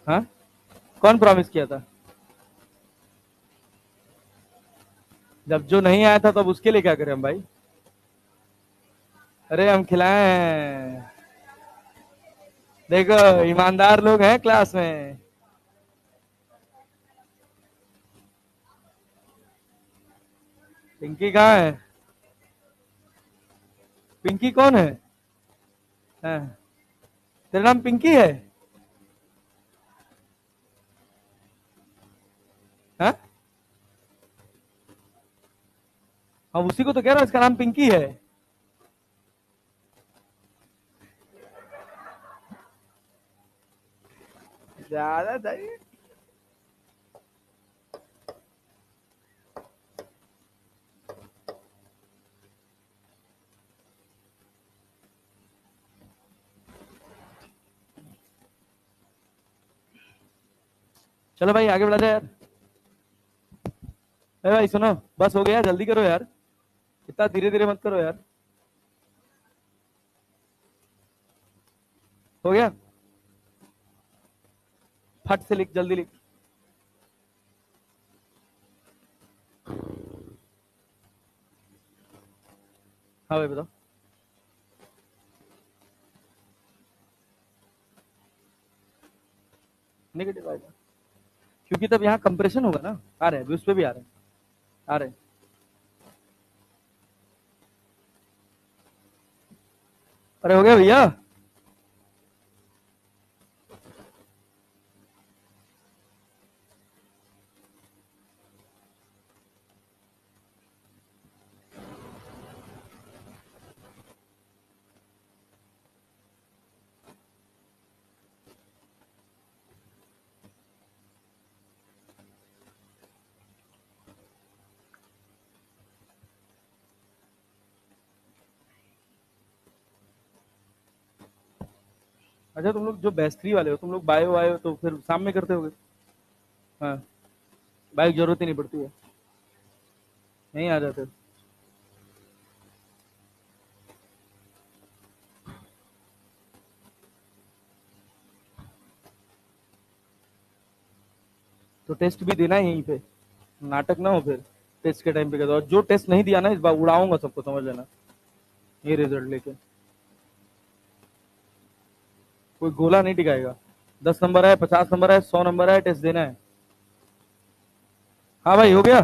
हाँ, कौन प्रॉमिस किया था? जब जो नहीं आया था तब उसके लिए क्या करें हम भाई? अरे हम खिलाए हैं, देखो ईमानदार लोग हैं क्लास में। पिंकी कहाँ है? पिंकी कौन है? हाँ, तेरा नाम पिंकी है? हाँ, हम उसी को तो कह रहा हूँ, इसका नाम पिंकी है। ज्यादा सही। चलो भाई आगे बढ़ा जाए यार। अरे भाई सुनो, बस हो गया, जल्दी करो यार, इतना धीरे धीरे मत करो यार। हो गया, फट से लिख, जल्दी लिख। हाँ भाई बताओ। नेगेटिव आएगा, क्योंकि तब यहाँ कंप्रेशन होगा ना। आ रहे हैं, उस पे भी आ रहे हैं, आ रहे हैं। अरे हो गया भैया। अच्छा तुम लोग जो बैच 3 वाले हो, तुम लोग बायो वायो तो फिर शाम में करते होगे? हाँ, बाइक जरूरत ही नहीं पड़ती है, नहीं आ जाते। तो टेस्ट भी देना है यहीं पे, नाटक ना हो फिर टेस्ट के टाइम पे। और जो टेस्ट नहीं दिया ना, इस बार उड़ाऊंगा सबको, समझ लेना, ये रिजल्ट लेके। कोई गोला नहीं टिकाएगा। 10 नंबर है, 50 नंबर है, 100 नंबर है, टेस्ट देना है। हाँ भाई हो गया,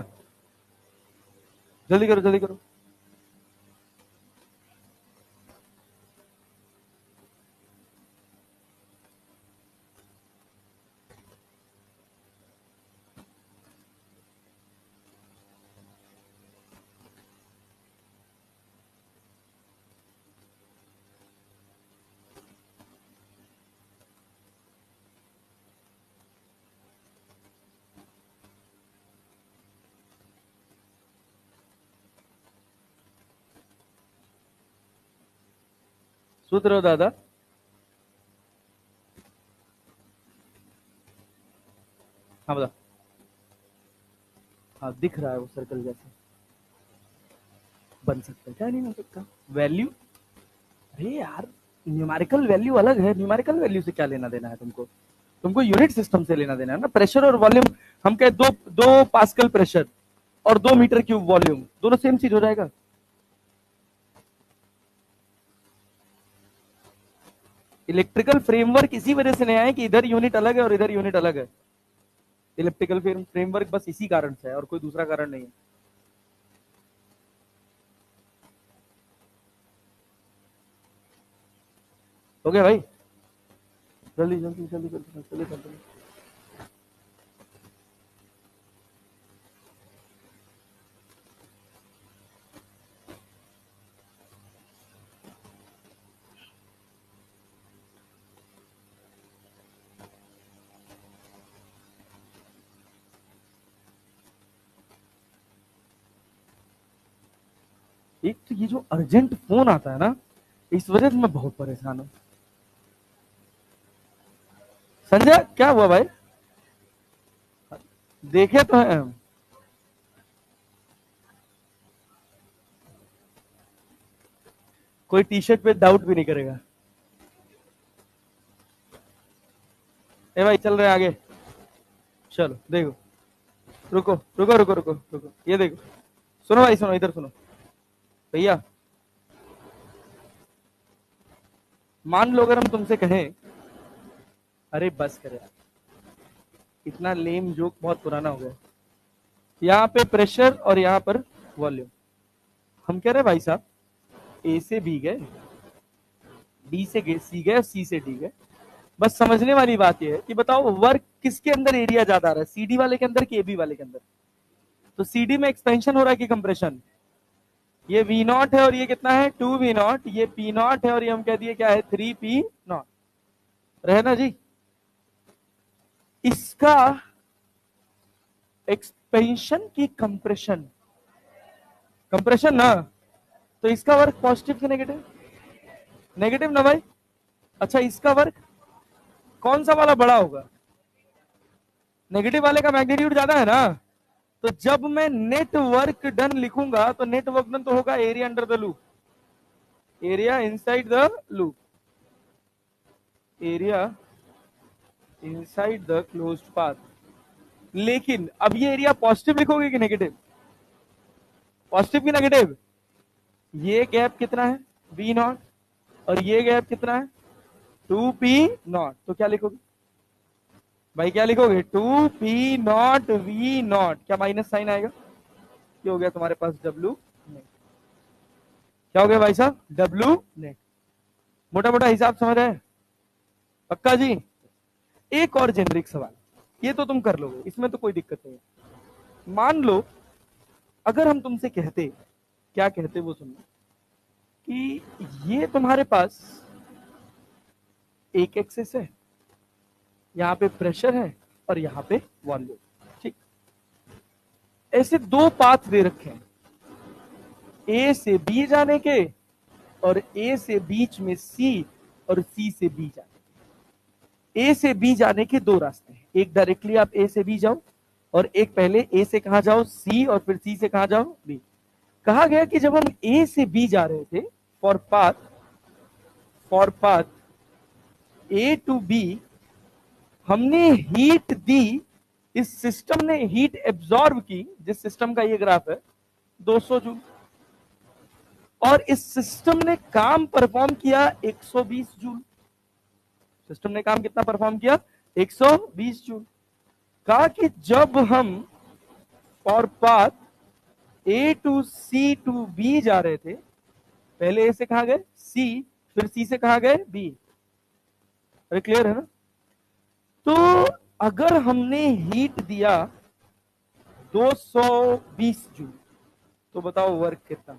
जल्दी करो जल्दी करो। सूत्र हो दादा। हाँ बता। हाँ दिख रहा है वो सर्कल जैसे। बन सकता है, क्या नहीं बन सकता? वैल्यू, अरे यार, न्यूमेरिकल वैल्यू अलग है, न्यूमेरिकल वैल्यू से क्या लेना देना है तुमको? तुमको यूनिट सिस्टम से लेना देना है ना, प्रेशर और वॉल्यूम। हम कहे दो दो पास्कल प्रेशर और 2 मीटर क्यूब वॉल्यूम, दोनों सेम चीज हो जाएगा। इलेक्ट्रिकल फ्रेमवर्क इसी वजह से नहीं आया कि इधर यूनिट अलग है और इधर यूनिट अलग है। इलेक्ट्रिकल फ्रेमवर्क बस इसी कारण से है, और कोई दूसरा कारण नहीं है। हो गया भाई, जल्दी जल्दी जल्दी जल्दी जल्दी जल्दी। एक तो ये जो अर्जेंट फोन आता है ना, इस वजह से मैं बहुत परेशान हूं। संजय क्या हुआ भाई? देखे तो है। कोई टी शर्ट पे डाउट भी नहीं करेगा। ए भाई चल रहे आगे, चलो देखो, रुको रुको रुको रुको रुको, ये देखो, सुनो भाई सुनो, इधर सुनो भैया। मान लो अगर हम तुमसे कहें, अरे बस करे यार, इतना लेम जोक बहुत पुराना हो गया। यहाँ पे प्रेशर और यहाँ पर वॉल्यूम। हम कह रहे भाई साहब, ए से बी गए, डी से सी गए, सी से डी गए। बस समझने वाली बात यह है कि बताओ वर्क किसके अंदर एरिया ज्यादा आ रहा है, सीडी वाले के अंदर कि एबी वाले के अंदर? तो सीडी में एक्सपेंशन हो रहा है कि कंप्रेशन? ये वी नॉट है और ये कितना है, 2v0। ये पी नॉट है और ये हम कह दिए क्या है, 3p0। रहे ना जी? इसका एक्सपेंशन की कंप्रेशन, कंप्रेशन ना, तो इसका वर्क पॉजिटिव कि नेगेटिव? नेगेटिव ना भाई। अच्छा इसका वर्क कौन सा वाला बड़ा होगा? नेगेटिव वाले का मैग्नीट्यूड ज्यादा है ना। तो जब मैं नेट वर्क डन लिखूंगा तो नेट वर्क डन तो होगा area under the loop, area inside the loop, area inside the closed path. लेकिन अब ये एरिया पॉजिटिव लिखोगे कि नेगेटिव? पॉजिटिव की नेगेटिव? ये गैप कितना है, बी नॉट, और ये गैप कितना है, 2p0। तो क्या लिखोगे भाई, क्या लिखोगे, 2p0 v0। क्या माइनस साइन आएगा? क्या हो गया तुम्हारे पास, W नेट। क्या हो गया भाई साहब, W नेट। मोटा मोटा हिसाब समझ रहे हैं? पक्का जी? एक और जेनरिक सवाल, ये तो तुम कर लोगे, इसमें तो कोई दिक्कत नहीं है। मान लो अगर हम तुमसे कहते, क्या कहते वो सुनना, कि ये तुम्हारे पास एक एक्सेस है, यहां पे प्रेशर है और यहां पे वॉल्यूम, ठीक? ऐसे दो पाथ दे रखे हैं, ए से बी जाने के और ए से बीच में सी और सी से बी जाने के। ए से बी जाने के दो रास्ते हैं, एक डायरेक्टली आप ए से बी जाओ और एक पहले ए से कहा जाओ सी और फिर सी से कहा जाओ बी। कहा गया कि जब हम ए से बी जा रहे थे for path A to B, हमने हीट दी, इस सिस्टम ने हीट एब्जॉर्ब की, जिस सिस्टम का ये ग्राफ है 200 जूल, और इस सिस्टम ने काम परफॉर्म किया 120 जूल। सिस्टम ने काम कितना परफॉर्म किया, 120 जूल। कहा कि जब हम for path A to C to B जा रहे थे, पहले ए से कहा गए सी, फिर सी से कहा गए बी। अरे क्लियर है ना? तो अगर हमने हीट दिया 220 जूल, तो बताओ वर्क कितना?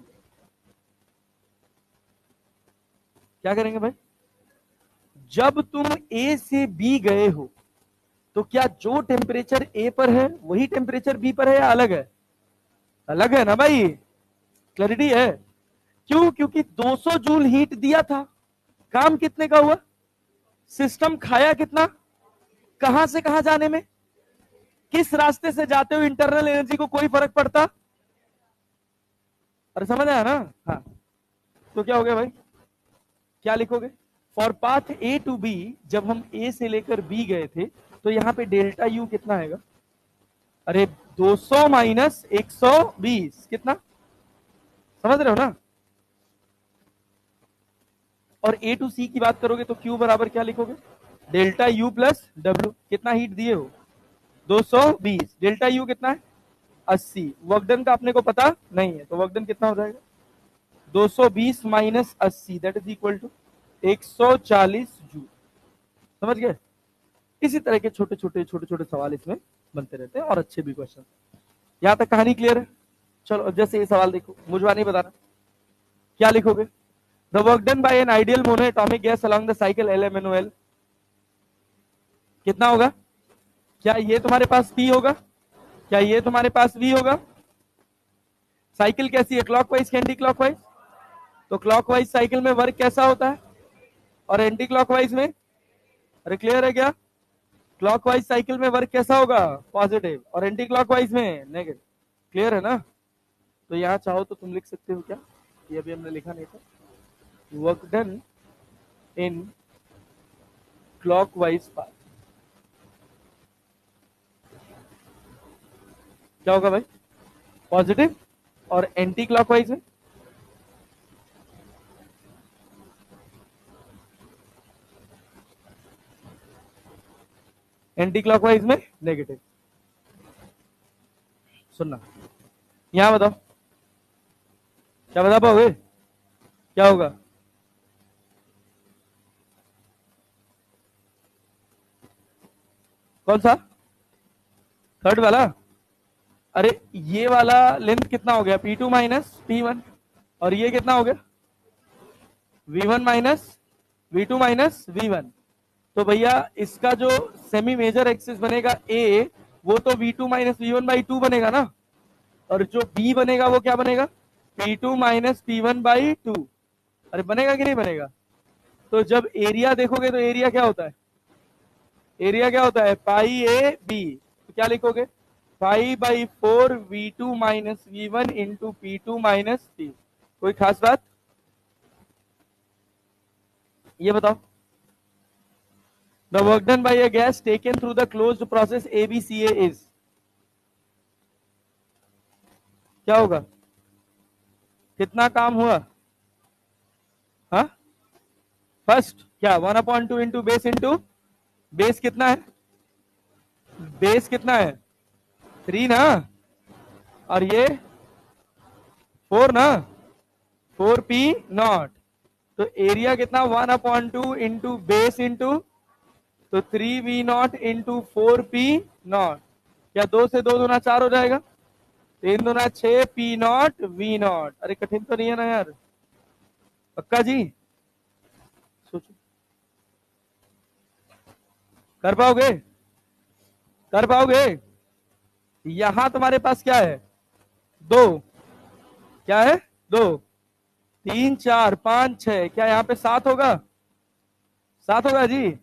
क्या करेंगे भाई? जब तुम ए से बी गए हो तो क्या जो टेम्परेचर ए पर है वही टेम्परेचर बी पर है या अलग है? अलग है ना भाई, क्लैरिटी है? क्यों? क्योंकि 200 जूल हीट दिया था, काम कितने का हुआ, सिस्टम खाया कितना, कहां से कहां जाने में, किस रास्ते से जाते हो इंटरनल एनर्जी को कोई फर्क पड़ता? अरे समझ आया ना? हाँ, तो क्या हो गया भाई, क्या लिखोगे, for path A to B, जब हम ए से लेकर बी गए थे तो यहां पे डेल्टा यू कितना आएगा, अरे 200 माइनस 120 कितना, समझ रहे हो ना? और ए टू सी की बात करोगे तो क्यू बराबर क्या लिखोगे, डेल्टा यू प्लस डब्ल्यू। कितना हीट दिए हो, 220, डेल्टा यू कितना है 80। वर्क डन का अपने को पता नहीं है, तो वर्क डन कितना हो जाएगा, 220 minus 80 that is equal to 140 joule. समझ गए? इसी तरह के छोटे छोटे सवाल इसमें बनते रहते हैं और अच्छे भी क्वेश्चन। यहां तक कहानी क्लियर है? चलो अब जैसे ये सवाल देखो, मुझे नहीं बताना, क्या लिखोगे, the work done bye an ideal monoatomic gas along the cycle LMNOL कितना होगा? क्या ये तुम्हारे पास P होगा, क्या ये तुम्हारे पास V होगा? साइकिल कैसी है, क्लॉकवाइज कि एंटी क्लॉकवाइज? तो क्लॉकवाइज साइकिल में वर्क कैसा होता है और एंटी क्लॉकवाइज में? अरे क्लियर है क्या? क्लॉकवाइज साइकिल में वर्क कैसा होगा, पॉजिटिव, और एंटी क्लॉकवाइज में नेगेटिव। क्लियर है ना? तो यहां चाहो तो तुम लिख सकते हो क्या, ये अभी हमने लिखा नहीं था, work done in clockwise path. क्या होगा भाई, पॉजिटिव, और एंटी क्लॉकवाइज में? एंटी क्लॉकवाइज में नेगेटिव। सुनना, यहां बताओ, क्या बता पाओगे क्या होगा? कौन सा, थर्ड वाला? अरे ये वाला लेंथ कितना हो गया, P2 माइनस P1, और ये कितना हो गया, V1 minus V2 minus V1। तो भैया इसका जो सेमी मेजर एक्सिस बनेगा A, वो तो V2 माइनस V1 बाई 2 बनेगा ना, और जो B बनेगा वो क्या बनेगा, P2 माइनस P1 बाई 2। अरे बनेगा कि नहीं बनेगा? तो जब एरिया देखोगे तो एरिया क्या होता है, एरिया क्या होता है, पाई ए बी। तो क्या लिखोगे, 5/4 V2 minus V1 into P2 minus P। कोई खास बात, ये बताओ। The work done by a gas taken through the closed process ABCA is, क्या होगा, कितना काम हुआ? हाँ, फर्स्ट क्या, 1/2 इंटू बेस इंटू बेस कितना है, बेस कितना है 3 ना, और ये 4 ना, 4P0। तो एरिया कितना, 1/2 इंटू बेस इंटू, तो 3V0 इंटू 4P0। क्या 2 से 2 दूना 4 हो जाएगा, 3 दूना 6 P0 V0। अरे कठिन तो नहीं है ना यार, पक्का जी? सोचो, कर पाओगे, कर पाओगे? यहां तुम्हारे पास क्या है, 2, क्या है, 2, 3 4 5 6, क्या यहाँ पे 7 होगा, 7 होगा जी?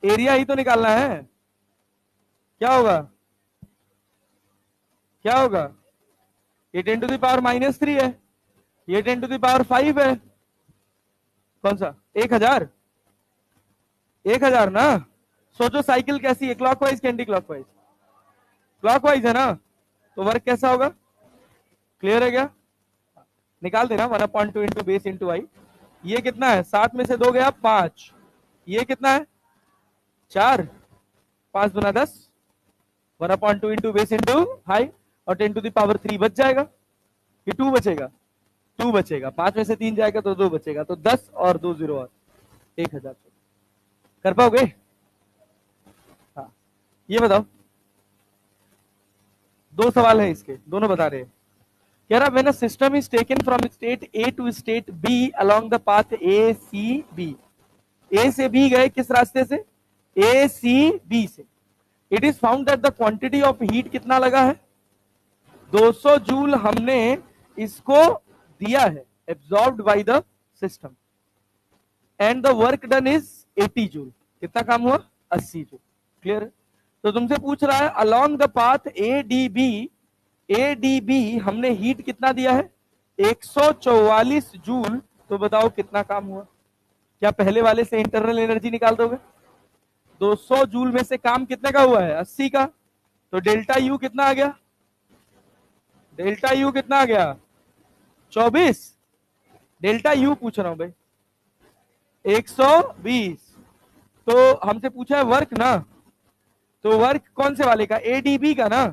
एरिया ही तो निकालना है, क्या होगा, क्या होगा, ये 10⁻³ है, ये 10⁵ है, कौन सा, 1000, 1000 ना। सोचो साइकिल कैसी है, क्लॉकवाइज कि एंटी क्लॉकवाइज? क्लॉकवाइज है ना, तो वर्क कैसा होगा, क्लियर है क्या? निकाल देना, 1/2 इंटू बेस इंटू आई। ये कितना है, 7 में से 2 गया 5, ये कितना है 4, 5 दूना 10, 1/2 इंटू बेस इंटू हाई, और 10⁻³ बच जाएगा, कि 2 बचेगा, 2 बचेगा, 5 में से 3 जाएगा तो 2 बचेगा, तो 10 और 2 0 और 1000। कर पाओगे? हाँ, ये बताओ, 2 सवाल है इसके, दोनों बता रहे हैं। कह रहा when a system is taken from state A to state B along the path A C B, A से बी गए किस रास्ते से, ए सी बी से, it is found that the quantity of heat कितना लगा है, 200 जूल हमने इसको दिया है, absorbed by the system, and the work done is 80 joule, कितना काम हुआ, 80 जूल। क्लियर है? तो तुमसे पूछ रहा है along the path A D B, A D B हमने हीट कितना दिया है, 144 जूल। तो बताओ कितना काम हुआ, क्या पहले वाले से इंटरनल एनर्जी निकाल दोगे, 200 जूल में से काम कितने का हुआ है, 80 का, तो डेल्टा यू कितना आ गया, डेल्टा यू कितना आ गया, 24, डेल्टा यू पूछ रहा हूं भाई, 120। तो हमसे पूछा है वर्क ना, तो वर्क कौन से वाले का, एडीबी का ना,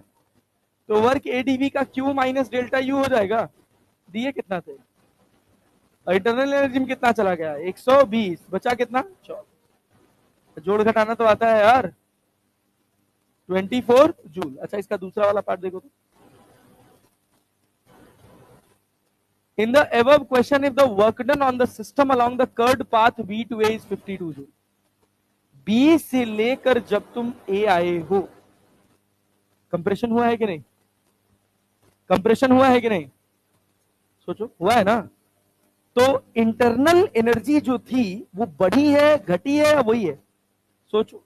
तो वर्क एडीबी का क्यू माइनस डेल्टा यू हो जाएगा, दिए कितना थे, इंटरनल एनर्जी में कितना चला गया, 120, बचा कितना, 24, जोड़ घटाना तो आता है यार, 24 जूल। अच्छा इसका दूसरा वाला पार्ट देखो तो, in the above question if the work done on the system along the curved path B to A is 52 joule, B से लेकर जब तुम A आए हो, कंप्रेशन हुआ है कि नहीं, कंप्रेशन हुआ है कि नहीं, सोचो, हुआ है ना? तो इंटरनल एनर्जी जो थी वो बढ़ी है, घटी है, या वही है? सोचो,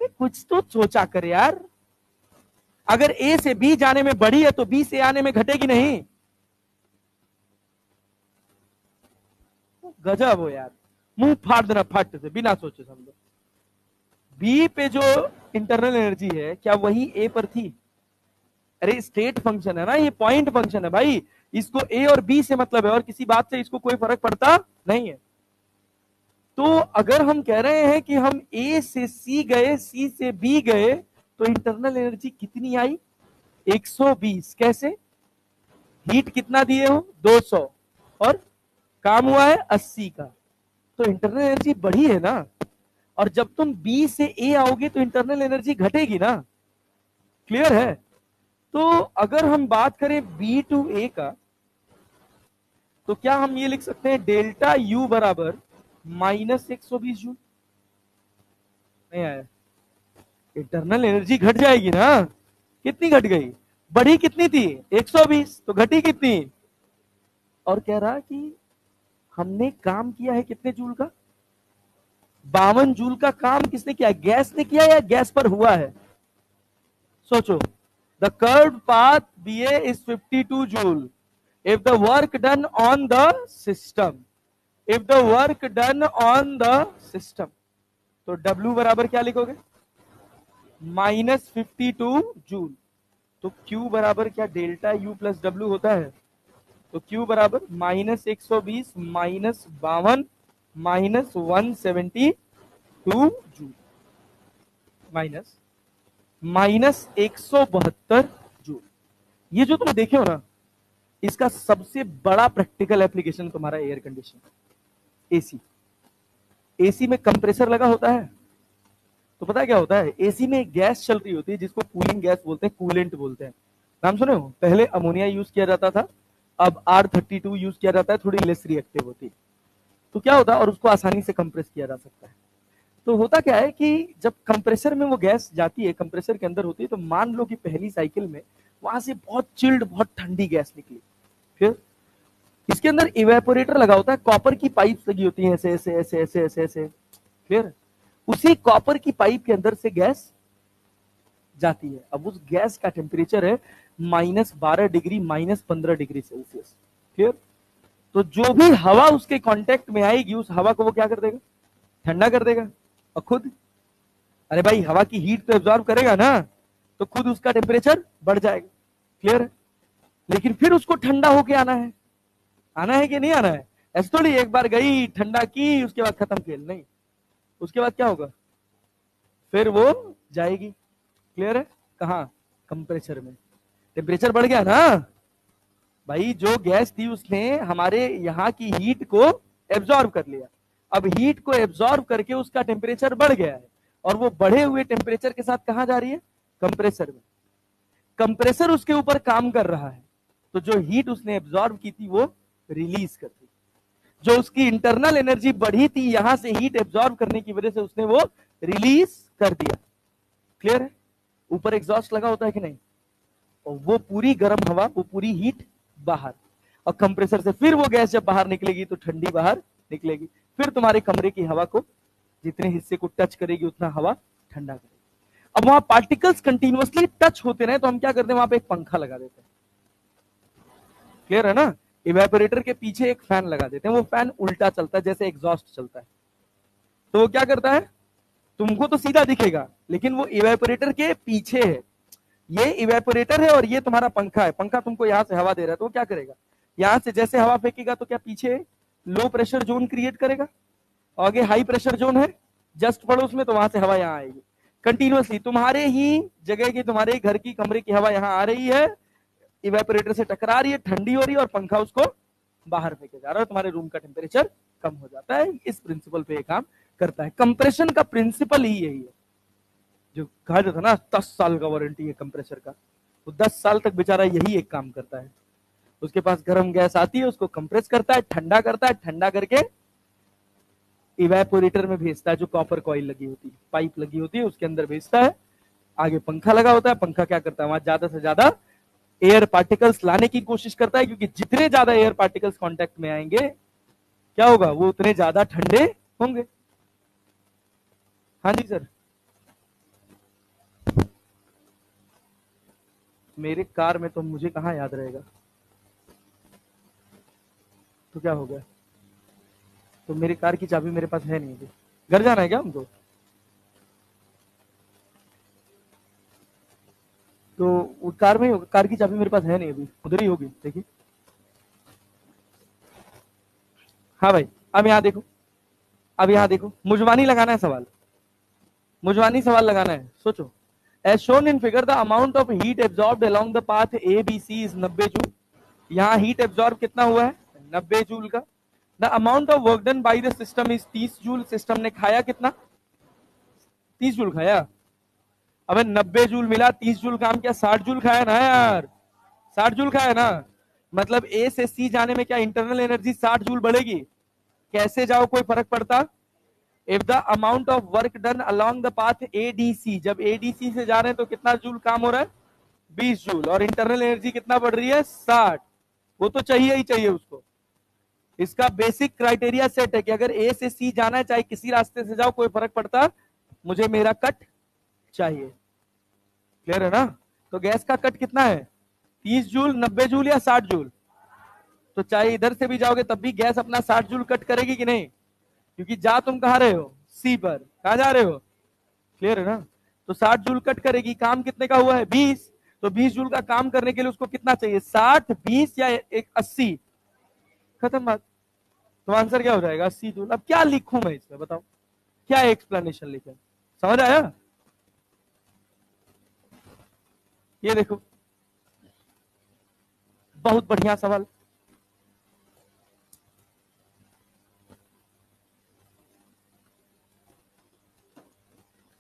कुछ तो सोचा कर यार। अगर ए से बी जाने में बढ़ी है तो बी से आने में घटेगी नहीं? गजब हो यार, मुंह फाड़ देना फट से बिना सोचे समझो। बी पे जो इंटरनल एनर्जी है क्या वही ए पर थी? अरे स्टेट फंक्शन है ना, ये पॉइंट फंक्शन है भाई। इसको ए और बी से मतलब है, और किसी बात से इसको कोई फर्क पड़ता नहीं है। तो अगर हम कह रहे हैं कि हम ए से सी गए, सी से बी गए, तो इंटरनल एनर्जी कितनी आई? 120। कैसे? हीट कितना दिए हो? 200, और काम हुआ है 80 का। तो इंटरनल एनर्जी बढ़ी है ना। और जब तुम बी से ए आओगे तो इंटरनल एनर्जी घटेगी ना। क्लियर है? तो अगर हम बात करें बी टू ए का, तो क्या हम ये लिख सकते हैं डेल्टा यू बराबर -120 जूल? नहीं आया? इंटरनल एनर्जी घट जाएगी ना। कितनी घट गई? बढ़ी कितनी थी? 120, तो घटी कितनी? और कह रहा कि हमने काम किया है कितने जूल का? 52 जूल का काम किसने किया? गैस ने किया या गैस पर हुआ है? सोचो, the curved path BA is 52 joule if the work done on the system, if the work done on the system, तो W बराबर क्या लिखोगे? -52 जूल। तो Q बराबर क्या डेल्टा U प्लस W होता है? तो Q बराबर -120 -52 -172 जूल माइनस -172 जूल। ये जो तुम देखे हो ना, इसका सबसे बड़ा प्रैक्टिकल एप्लीकेशन तुम्हारा एयर कंडीशन, एसी। एसी में कंप्रेसर लगा होता है, तो पता है क्या होता है? एसी में गैस चल रही होती है जिसको कूलिंग गैस बोलते हैं, कूलेंट बोलते हैं। नाम सुने हो? पहले अमोनिया यूज किया जाता था, अब R32 यूज किया जाता है, थोड़ी लेस रिएक्टिव होती है। तो क्या होता है, और उसको आसानी से कंप्रेस किया जा सकता है। तो होता क्या है कि जब कंप्रेसर में वो गैस जाती है, कंप्रेसर के अंदर होती है, तो मान लो कि पहली साइकिल में वहां से बहुत चिल्ड, बहुत ठंडी गैस निकली। फिर इसके अंदर इवेपोरेटर लगा होता है, कॉपर की पाइप्स लगी होती हैं, ऐसे ऐसे ऐसे ऐसे ऐसे ऐसे। क्लियर? उसी कॉपर की पाइप के अंदर से गैस जाती है। अब उस गैस का टेम्परेचर है -12 डिग्री -15 डिग्री सेल्सियस। क्लियर? तो जो भी हवा उसके कांटेक्ट में आएगी, उस हवा को वो क्या कर देगा? ठंडा कर देगा। और खुद, अरे भाई हवा की हीट तो एब्जॉर्ब करेगा ना, तो खुद उसका टेम्परेचर बढ़ जाएगा। क्लियर है? लेकिन फिर उसको ठंडा होके आना है। आना है कि नहीं आना है? ऐसे थोड़ी एक बार गई, ठंडा की, उसके बाद खत्म खेल। नहीं, उसके बाद क्या होगा? फिर वो जाएगी। क्लियर है? कहाँ? कंप्रेसर में। टेम्परेचर बढ़ गया ना भाई, जो गैस थी उसने हमारे यहाँ की हीट को एब्जॉर्ब कर लिया। अब हीट को एब्जॉर्ब करके उसका टेम्परेचर बढ़ गया है, और वो बढ़े हुए टेम्परेचर के साथ कहाँ जा रही है? कंप्रेसर में। कंप्रेसर उसके ऊपर काम कर रहा है, तो जो हीट उसने एब्जॉर्ब की थी वो रिलीज कर दी। जो उसकी इंटरनल एनर्जी बढ़ी थी यहां से हीट एब्जॉर्ब करने की वजह से, उसने वो रिलीज कर दिया। क्लियर है? ऊपर एग्जॉस्ट लगा होता है कि नहीं, और वो पूरी गर्म हवा, वो पूरी हीट बाहर, और कंप्रेसर से फिर वो गैस जब बाहर निकलेगी तो ठंडी बाहर निकलेगी। फिर तुम्हारे कमरे की हवा को, जितने हिस्से को टच करेगी उतना हवा ठंडा करेगी। अब वहां पार्टिकल्स कंटिन्यूअसली टच होते रहे तो हम क्या करते हैं? वहां पे एक पंखा लगा देते हैं। क्लियर है ना? इवेपोरेटर के पीछे एक फैन लगा देते हैं, वो फैन उल्टा चलता है जैसे एग्जॉस्ट चलता है। तो वो क्या करता है? तुमको तो सीधा दिखेगा, लेकिन वो इवेपोरेटर के पीछे है। ये इवेपोरेटर है और ये तुम्हारा पंखा है। पंखा तुमको यहां से हवा दे रहा है, तो वो क्या करेगा? यहां से जैसे हवा फेंकेगा तो क्या पीछे लो प्रेशर जोन क्रिएट करेगा, आगे हाई प्रेशर जोन है जस्ट पड़ोस में, तो वहां से हवा यहां आएगी। कंटिन्यूअसली तुम्हारे ही जगह की, तुम्हारे घर की कमरे की हवा यहां आ रही है, इवेपोरेटर से टकरा रही है, ठंडी हो रही है, और पंखा उसको बाहर फेंके जा रहा है, तुम्हारे रूम का टेम्परेचर कम हो जाता है। इस प्रिंसिपल पे ये काम करता है। कंप्रेशन का प्रिंसिपल ही यही है। जो कहा जाता ना 10 साल का वारंटी है कंप्रेसर का, वो 10 साल तक बेचारा यही एक काम करता है। उसके पास गर्म गैस आती है, उसको कंप्रेस करता है, ठंडा करता है, ठंडा करके इवेपोरेटर में भेजता है, जो कॉपर कॉइल लगी होती है, पाइप लगी होती है, उसके अंदर भेजता है। आगे पंखा लगा होता है, पंखा क्या करता है? वहां ज्यादा से ज्यादा एयर पार्टिकल्स लाने की कोशिश करता है, क्योंकि जितने ज्यादा एयर पार्टिकल्स कांटेक्ट में आएंगे क्या होगा, वो उतने ज्यादा ठंडे होंगे। हाँ जी सर। मेरे कार में तो मुझे कहां याद रहेगा, तो क्या हो गया, तो मेरी कार की चाबी मेरे पास है नहीं अभी। घर जाना है क्या हमको, तो वो कार में ही होगा, कार की चाबी मेरे पास है नहीं अभी, उधर ही होगी देखिए। हाँ भाई, अब यहाँ देखो, अब यहाँ देखो, मुजवानी लगाना है सवाल, मुजवानी सवाल लगाना है, सोचो। As shown in figure the amount of heat absorbed along the path A B C is 90 joule. यहाँ हीट एब्जॉर्ब कितना हुआ है, 90 जूल का। The amount of work done by the system is 30 joule. System ने खाया कितना, 30 joule खाया। अबे 90 जूल मिला, 30 जूल काम किया, 60 जूल खाया ना यार, 60 जूल खाया ना। मतलब ए से सी जाने में क्या इंटरनल एनर्जी 60 जूल बढ़ेगी, कैसे जाओ कोई फर्क पड़ता। If the amount of work done along the path ADC, जब एडीसी से जा रहे हैं तो कितना जूल काम हो रहा है, 20 जूल, और इंटरनल एनर्जी कितना बढ़ रही है, 60। वो तो चाहिए ही चाहिए उसको। इसका बेसिक क्राइटेरिया सेट है कि अगर ए से सी जाना है, चाहे किसी रास्ते से जाओ कोई फर्क पड़ता, मुझे मेरा कट चाहिए। क्लियर है ना। तो गैस का कट कितना है, 30 जूल, 90 जूल या 60 जूल। तो चाहे इधर से भी जाओगे तब भी गैस अपना 60 जूल कट करेगी कि नहीं, क्योंकि जा तुम कहां रहे हो, सी पर, कहां जा रहे हो। क्लियर है ना। तो 60 जूल कट करेगी, काम कितने का हुआ है, 20। तो 20 जूल का काम करने के लिए उसको कितना चाहिए, 60, 20 या एक 80। खत्म बात। तो आंसर क्या हो जाएगा, 80 जूल। अब क्या लिखूं मैं इसमें, बताओ क्या एक्सप्लेनेशन लिखे, समझ आया। ये देखो, बहुत बढ़िया सवाल।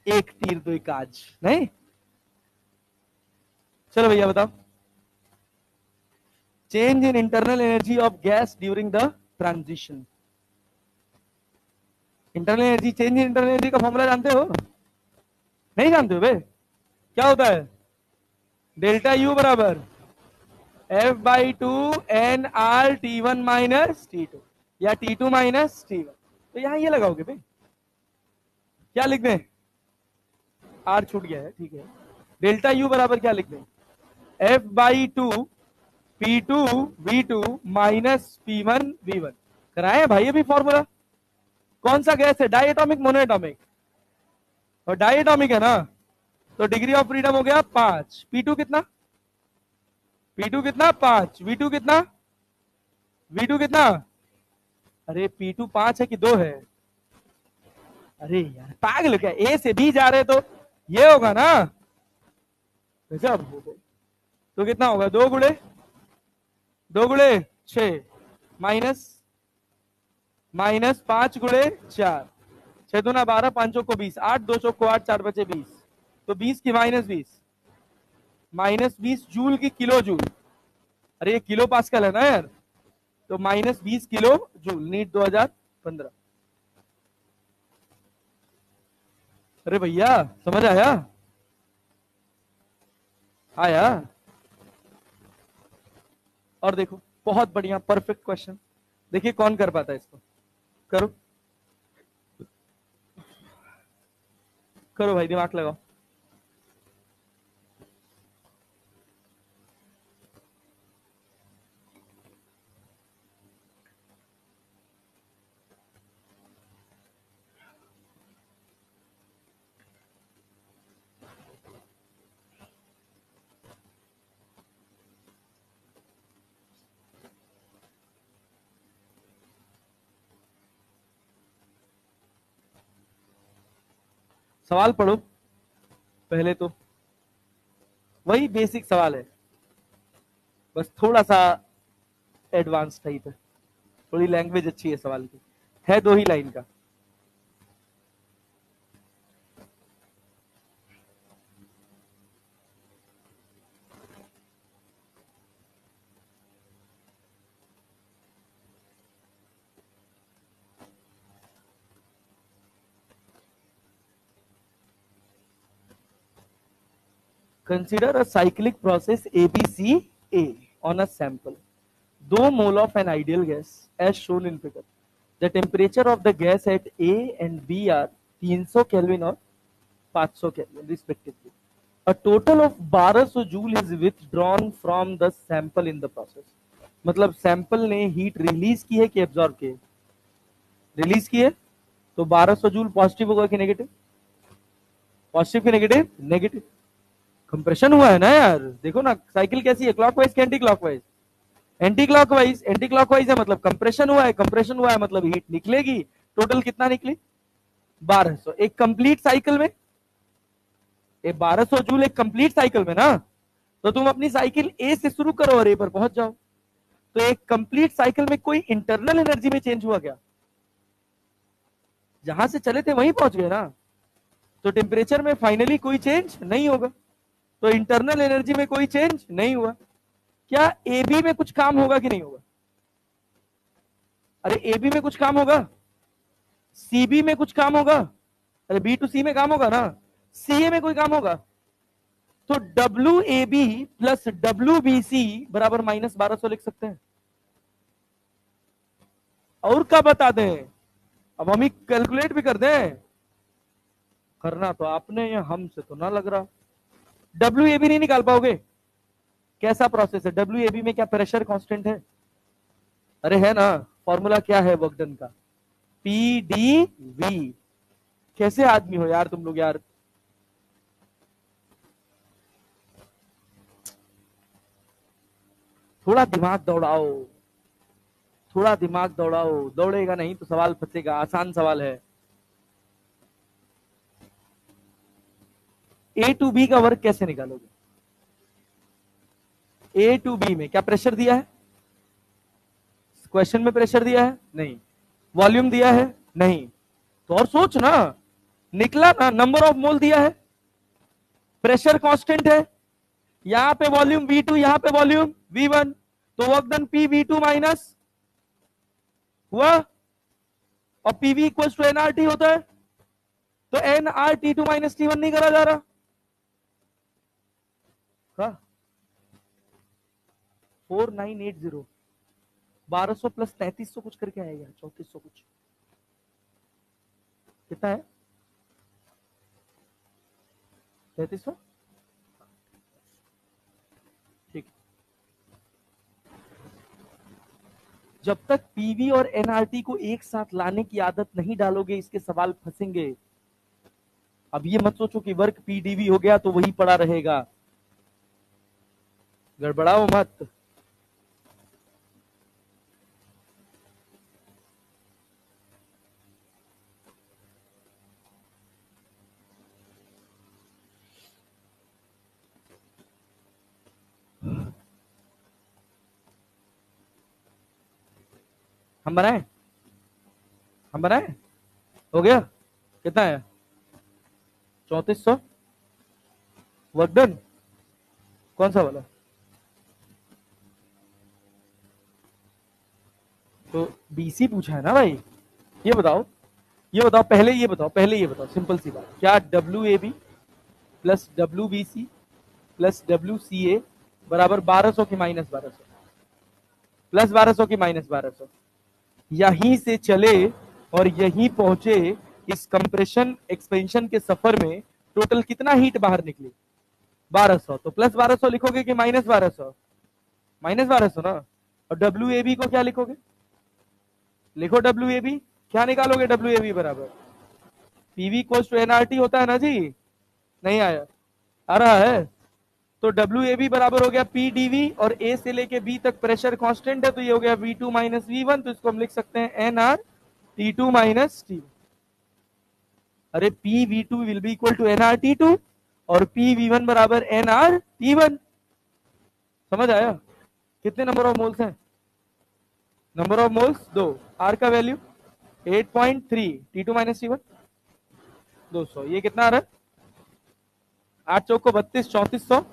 एक तीर दो काज नहीं। चलो भैया बताओ, change in internal energy of gas during the transition. Internal energy, change in internal energy का फॉर्मूला जानते हो, नहीं जानते हो बे, क्या होता है, डेल्टा यू बराबर F by two N R T one minus T two, या T two minus T one. तो यहां ये लगाओगे भाई, क्या लिख दें, आर छूट गया है, ठीक है। डेल्टा यू बराबर क्या लिख दें, F by two P two V two minus P one V one. कराए भाई अभी फॉर्मूला। कौन सा गैस है, डाइएटॉमिक मोनोएटॉमिक, और डाइएटॉमिक है ना, तो डिग्री ऑफ फ्रीडम हो गया 5, पी टू कितना, पी टू कितना 5, वी टू कितना, वी टू कितना, अरे पी टू 5 है कि 2 है, अरे यार पागल क्या, ए से बी जा रहे तो ये होगा ना, गजब हो गई। तो कितना होगा, 2 गुड़े 6 माइनस, माइनस 5 गुड़े 4, 6 दूना 12, 5 को 20, 8 2 को 8, 4 बचे 20, तो 20 की -20, -20 जूल की किलो जूल, अरे ये किलो पास्कल है ना यार, तो -20 किलो जूल, नीट 2015। अरे भैया समझ आया, आया। और देखो बहुत बढ़िया परफेक्ट क्वेश्चन, देखिए कौन कर पाता है इसको, करो करो भाई, दिमाग लगाओ। सवाल पढ़ो पहले तो, वही बेसिक सवाल है, बस थोड़ा सा एडवांस टाइप है, थोड़ी लैंग्वेज अच्छी है सवाल की, है 2 ही लाइन का। Consider a cyclic process ABCA on a sample. 2 mole of an ideal gas as shown in figure. The temperature of the gas at A and B are 300 Kelvin और 500 Kelvin respectively. A total of 1200 joule is withdrawn from the sample in the process. मतलब sample ने heat release की है कि absorb की है? Release की है, तो 1200 जूल पॉजिटिव होगा कि नेगेटिव? पॉजिटिव कि नेगेटिव? नेगेटिव। कंप्रेशन हुआ है ना यार, देखो ना साइकिल कैसी है, क्लॉकवाइज कि anti clockwise? Anti clockwise. Anti clockwise है मतलब कंप्रेशन हुआ है, कंप्रेशन हुआ है मतलब हीट निकलेगी। टोटल कितना निकली? 1200। एक कंप्लीट साइकिल में 1200 जूल एक कंप्लीट साइकिल में ना, तो तुम अपनी साइकिल ए से शुरू करो और ए पर पहुंच जाओ। तो एक कंप्लीट साइकिल में कोई इंटरनल एनर्जी में चेंज हुआ क्या? जहां से चले थे वहीं पहुंच गए ना, तो टेम्परेचर में फाइनली कोई चेंज नहीं होगा, तो इंटरनल एनर्जी में कोई चेंज नहीं हुआ। क्या एबी में कुछ काम होगा कि नहीं होगा? अरे एबी में कुछ काम होगा, सीबी में कुछ काम होगा, अरे बी टू सी में काम होगा ना, सीए में कोई काम होगा? तो W A B plus W B C बराबर -1200 लिख सकते हैं। और क्या बता दें, अब हम ही कैलकुलेट भी कर दें? करना तो आपने या हमसे तो ना लग रहा। डब्ल्यू ए बी नहीं निकाल पाओगे? कैसा प्रोसेस है? डब्ल्यू ए बी में क्या प्रेशर कांस्टेंट है? अरे है ना, फॉर्मूला क्या है वर्क डन का? P D V. कैसे आदमी हो यार तुम लोग यार, थोड़ा दिमाग दौड़ाओ, थोड़ा दिमाग दौड़ाओ। दौड़ेगा नहीं तो सवाल फंसेगा, आसान सवाल है। ए टू बी का वर्क कैसे निकालोगे? ए टू बी में क्या प्रेशर दिया है? क्वेश्चन में प्रेशर दिया है? नहीं। वॉल्यूम दिया है? नहीं। तो और सोच ना, निकला ना, नंबर ऑफ मोल दिया है, प्रेशर कांस्टेंट है, यहां पे वॉल्यूम V2, यहां पे वॉल्यूम V1, तो वर्क डन PV2 माइनस हुआ, और PV इक्वल टू NRT होता है, तो NRT2 माइनस T1 नहीं करा जा रहा का? 4980, 1200 प्लस 3300 कुछ करके आएगा, 3400 कुछ, कितना है? 3300। ठीक। जब तक पीवी और एनआरटी को एक साथ लाने की आदत नहीं डालोगे, इसके सवाल फंसेंगे। अब ये मत सोचो कि वर्क पीडीवी हो गया तो वही पड़ा रहेगा, गड़बड़ाओ मत। हम बनाए, हम बनाए, हो गया? कितना है? 3400। वर्क डन कौन सा वाला? तो बीसी पूछा है ना भाई। ये बताओ, ये बताओ, पहले ये बताओ, पहले ये बताओ, सिंपल सी बात, क्या W A B plus W B C plus W C A बराबर 1200 की -1200 प्लस 1200 की -1200? यहीं से चले और यहीं पहुंचे, इस कंप्रेशन एक्सपेंशन के सफर में टोटल कितना हीट बाहर निकली? 1200। तो प्लस 1200 लिखोगे कि -1200? -1200 ना। और डब्ल्यू ए बी को क्या लिखोगे? लिखो डब्ल्यू ए बी, क्या निकालोगे? डब्ल्यू ए बी बराबर पीवी इक्वल टू एनआरटी होता है ना जी? नहीं आया? आ रहा है? तो डब्ल्यू ए बी बराबर हो गया पी डीवी, और ए से लेके बी तक प्रेशर कांस्टेंट है, तो ये हो गया V2 माइनस V1, तो इसको हम लिख सकते हैं NR T2 माइनस T। अरे PV2 will be equal to NR T2 और PV1 बराबर NR T1। समझ आया? कितने नंबर ऑफ मोल्स हैं? नंबर ऑफ मोल्स 2, R का वैल्यू 8.3, T2 माइनस T1 200। ये कितना आ रहा है? 8 चौको 32, 3400,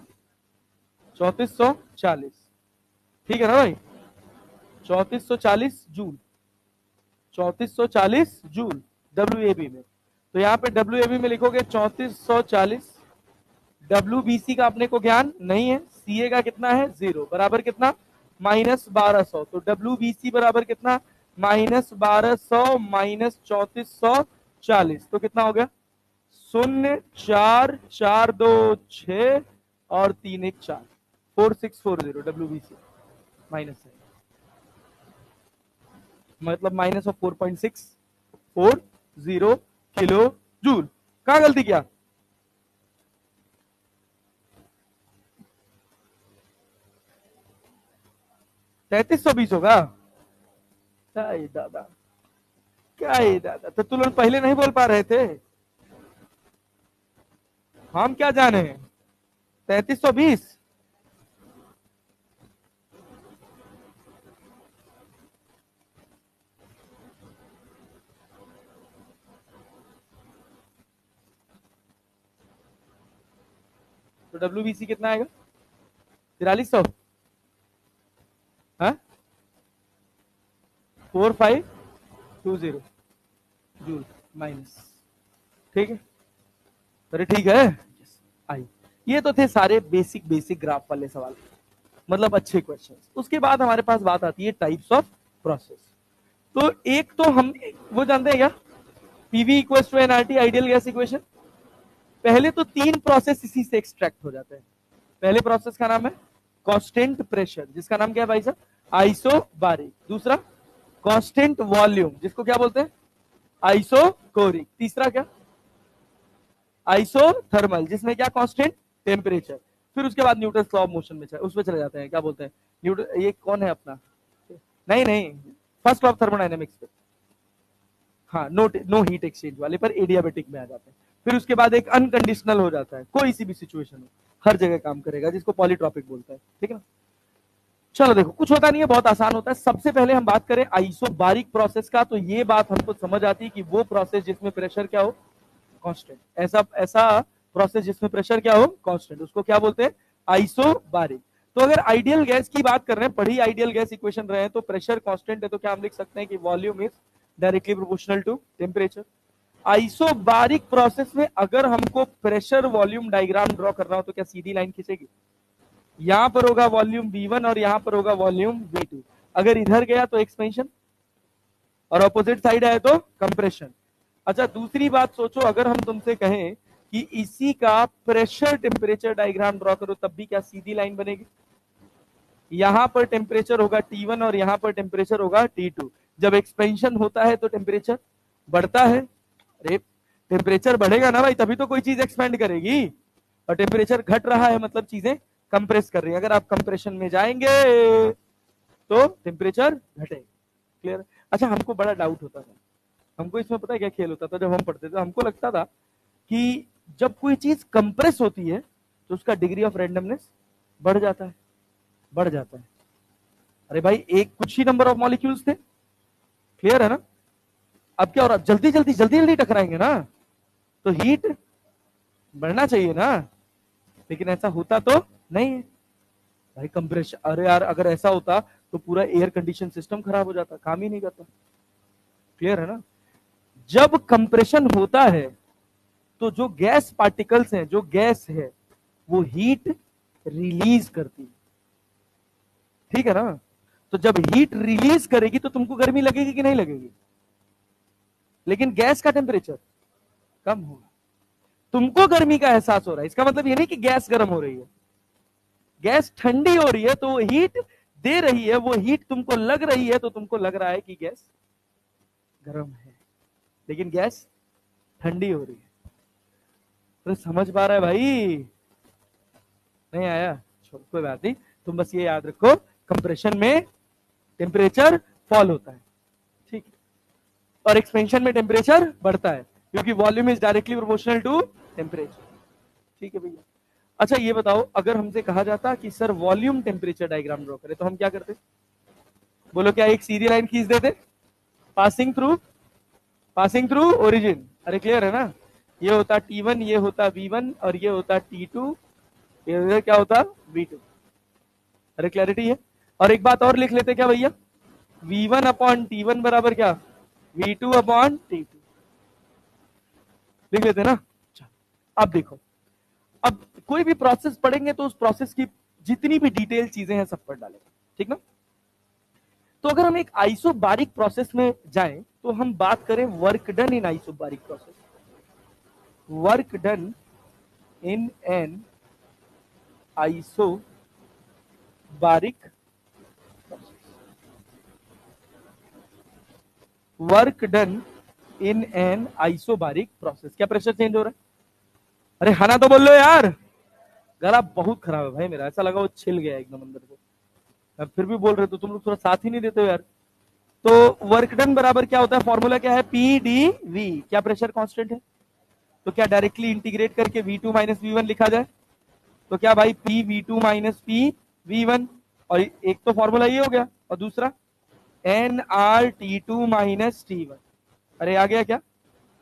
3440। ठीक है ना भाई? 3440 joule, 3440 joule W A B में। तो यहाँ पे डब्ल्यू ए बी में लिखोगे 3440 WBC का अपने को ज्ञान नहीं है, CA का कितना है 0, बराबर कितना -1200, तो WBC बराबर कितना -1200 -3440, तो कितना हो गया 0 4 4 2 6 और 3 1 4, 4640 WBC माइनस है, मतलब माइनस ऑफ 4.640 किलो जूल। कहां गलती किया? तैतीस सौ बीस होगा। क्या ये दादा, क्या ये दादा, तो तुम लोग पहले नहीं बोल पा रहे थे? हम क्या जाने 3320। तो WBC कितना आएगा 4300, हाँ 4520 जूल माइनस, ठीक है, अरे ठीक है। आई, ये तो थे सारे बेसिक बेसिक ग्राफ वाले सवाल, मतलब अच्छे क्वेश्चंस। उसके बाद हमारे पास बात आती है टाइप्स ऑफ प्रोसेस। तो एक तो हम वो जानते हैं क्या, PV equals to NRT ideal gas equation. पहले तो 3 प्रोसेस इसी से एक्सट्रैक्ट हो जाते हैं। पहले प्रोसेस का नाम है कांस्टेंट प्रेशर, जिसका नाम क्या है भाई साहब, आइसोबारिक। दूसरा कांस्टेंट वॉल्यूम, जिसको क्या बोलते हैं, आइसोकोरिक। तीसरा क्या, आइसोथर्मल, जिसमें क्या कांस्टेंट टेम्परेचर। फिर उसके बाद न्यूटन लॉ ऑफ मोशन में उसमें चले जाते हैं, क्या बोलते हैं न्यूटन, ये कौन है अपना, नहीं नहीं, फर्स्ट लॉ ऑफ थर्मोडायनेमिक्स पे, हाँ नो हीट एक्सचेंज वाले पर एडियाबेटिक में आ जाते हैं। फिर उसके बाद एक अनकंडीशनल हो जाता है, कोई सी भी सिचुएशन हो हर जगह काम करेगा, जिसको पॉलीट्रॉपिक बोलता है, ठीक है ना। चलो देखो, कुछ होता नहीं है, बहुत आसान होता है। सबसे पहले हम बात करें आइसोबारिक प्रोसेस का, तो ये बात हमको समझ आती है कि वो प्रोसेस जिसमें प्रेशर क्या हो, कांस्टेंट। ऐसा ऐसा प्रोसेस जिसमें प्रेशर क्या हो, कांस्टेंट, उसको क्या बोलते हैं, आइसोबारिक। तो अगर आइडियल गैस की बात कर रहे हैं, पढ़ी आइडियल गैस इक्वेशन रहे हैं, तो प्रेशर कांस्टेंट है, तो क्या हम लिख सकते हैं कि volume is directly proportional to temperature. Isobaric process में अगर हमको प्रेशर वॉल्यूम डायग्राम ड्रॉ करना हो, तो क्या सीधी लाइन खींचेगी, यहां पर होगा वॉल्यूम V1 और यहां पर होगा वॉल्यूम V2। अगर इधर गया तो एक्सपेंशन और ऑपोजिट साइड आए तो कंप्रेशन। अच्छा, दूसरी बात सोचो, अगर हम तुमसे कहें कि इसी का प्रेशर टेम्परेचर डायग्राम ड्रॉ करो, तब भी क्या सीधी लाइन बनेगी? यहां पर टेम्परेचर होगा T1 और यहां पर टेम्परेचर होगा T2। जब एक्सपेंशन होता है तो टेम्परेचर बढ़ता है, अरे टेम्परेचर बढ़ेगा ना भाई, तभी तो कोई चीज एक्सपेंड करेगी। और टेम्परेचर घट रहा है मतलब चीजें कंप्रेस कर रही है। अगर आप कंप्रेशन में जाएंगे तो टेम्परेचर घटेगा। क्लियर? अच्छा, हमको बड़ा डाउट होता था, हमको इसमें पता है क्या खेल होता था, जब हम पढ़ते थे हमको लगता था कि जब कोई चीज कंप्रेस होती है तो उसका डिग्री ऑफ रैंडमनेस बढ़ जाता है, बढ़ जाता है। अरे भाई, एक कुछ ही नंबर ऑफ मॉलिक्यूल्स थे, क्लियर है ना। अब क्या हो रहा, जल्दी जल्दी जल्दी जल्दी टकराएंगे ना, तो हीट बढ़ना चाहिए ना, लेकिन ऐसा होता तो नहीं है भाई। कंप्रेशन, अरे यार अगर ऐसा होता तो पूरा एयर कंडीशन सिस्टम खराब हो जाता, काम ही नहीं करता। क्लियर है ना। जब कंप्रेशन होता है तो जो गैस पार्टिकल्स हैं, जो गैस है, वो हीट रिलीज करती है, ठीक है ना। तो जब हीट रिलीज करेगी तो तुमको गर्मी लगेगी कि नहीं लगेगी, लेकिन गैस का टेम्परेचर कम होगा, तुमको गर्मी का एहसास हो रहा है। इसका मतलब ये नहीं कि गैस गर्म हो रही है, गैस ठंडी हो रही है तो हीट दे रही है, वो हीट तुमको लग रही है, तो तुमको लग रहा है कि गैस गर्म है, लेकिन गैस ठंडी हो रही है। तो समझ पा रहा है भाई? नहीं आया, छोड़, कोई बात नहीं, तुम बस ये याद रखो, कंप्रेशन में टेम्परेचर फॉल होता है, ठीक है, और एक्सपेंशन में टेम्परेचर बढ़ता है, क्योंकि volume is directly proportional to temperature, ठीक है भैया। अच्छा ये बताओ, अगर हमसे कहा जाता कि sir volume temperature diagram draw करें, तो हम क्या करते? बोलो, क्या एक सीधी लाइन खींच देते, पासिंग थ्रू ओरिजिन। अरे क्लियर है ना, ये होता T1, ये होता V1 और ये होता T2, ये क्या होता V2। अरे क्लैरिटी है। और एक बात और लिख लेते क्या भैया, V1 अपॉन T1 बराबर क्या, V2 अपॉन T2, लिख लेते ना। अब देखो, अब कोई भी प्रोसेस पढ़ेंगे तो उस प्रोसेस की जितनी भी डिटेल चीजें हैं सब पढ़ डालेंगे, ठीक ना। तो अगर हम एक आइसोबारिक प्रोसेस में जाएं तो हम बात करें work done in isobaric process, work done in an isobaric, work done in an isobaric process. क्या प्रेशर चेंज हो रहा है? अरे हना तो बोल लो यार, गला बहुत खराब है भाई मेरा, ऐसा लगा वो छिल गया एकदम अंदर से। अब फिर भी बोल रहे तो तुम लोग थोड़ा साथ ही नहीं देते हो यार। तो वर्क डन बराबर क्या होता है, फॉर्मूला क्या है, पी डी वी। क्या प्रेशर कांस्टेंट है, तो क्या डायरेक्टली इंटीग्रेट करके V2 माइनस V1 लिखा जाए? तो क्या भाई P V2 minus P V1, और एक तो फॉर्मूला ये हो गया, और दूसरा NR माइनस T1। अरे आ गया क्या?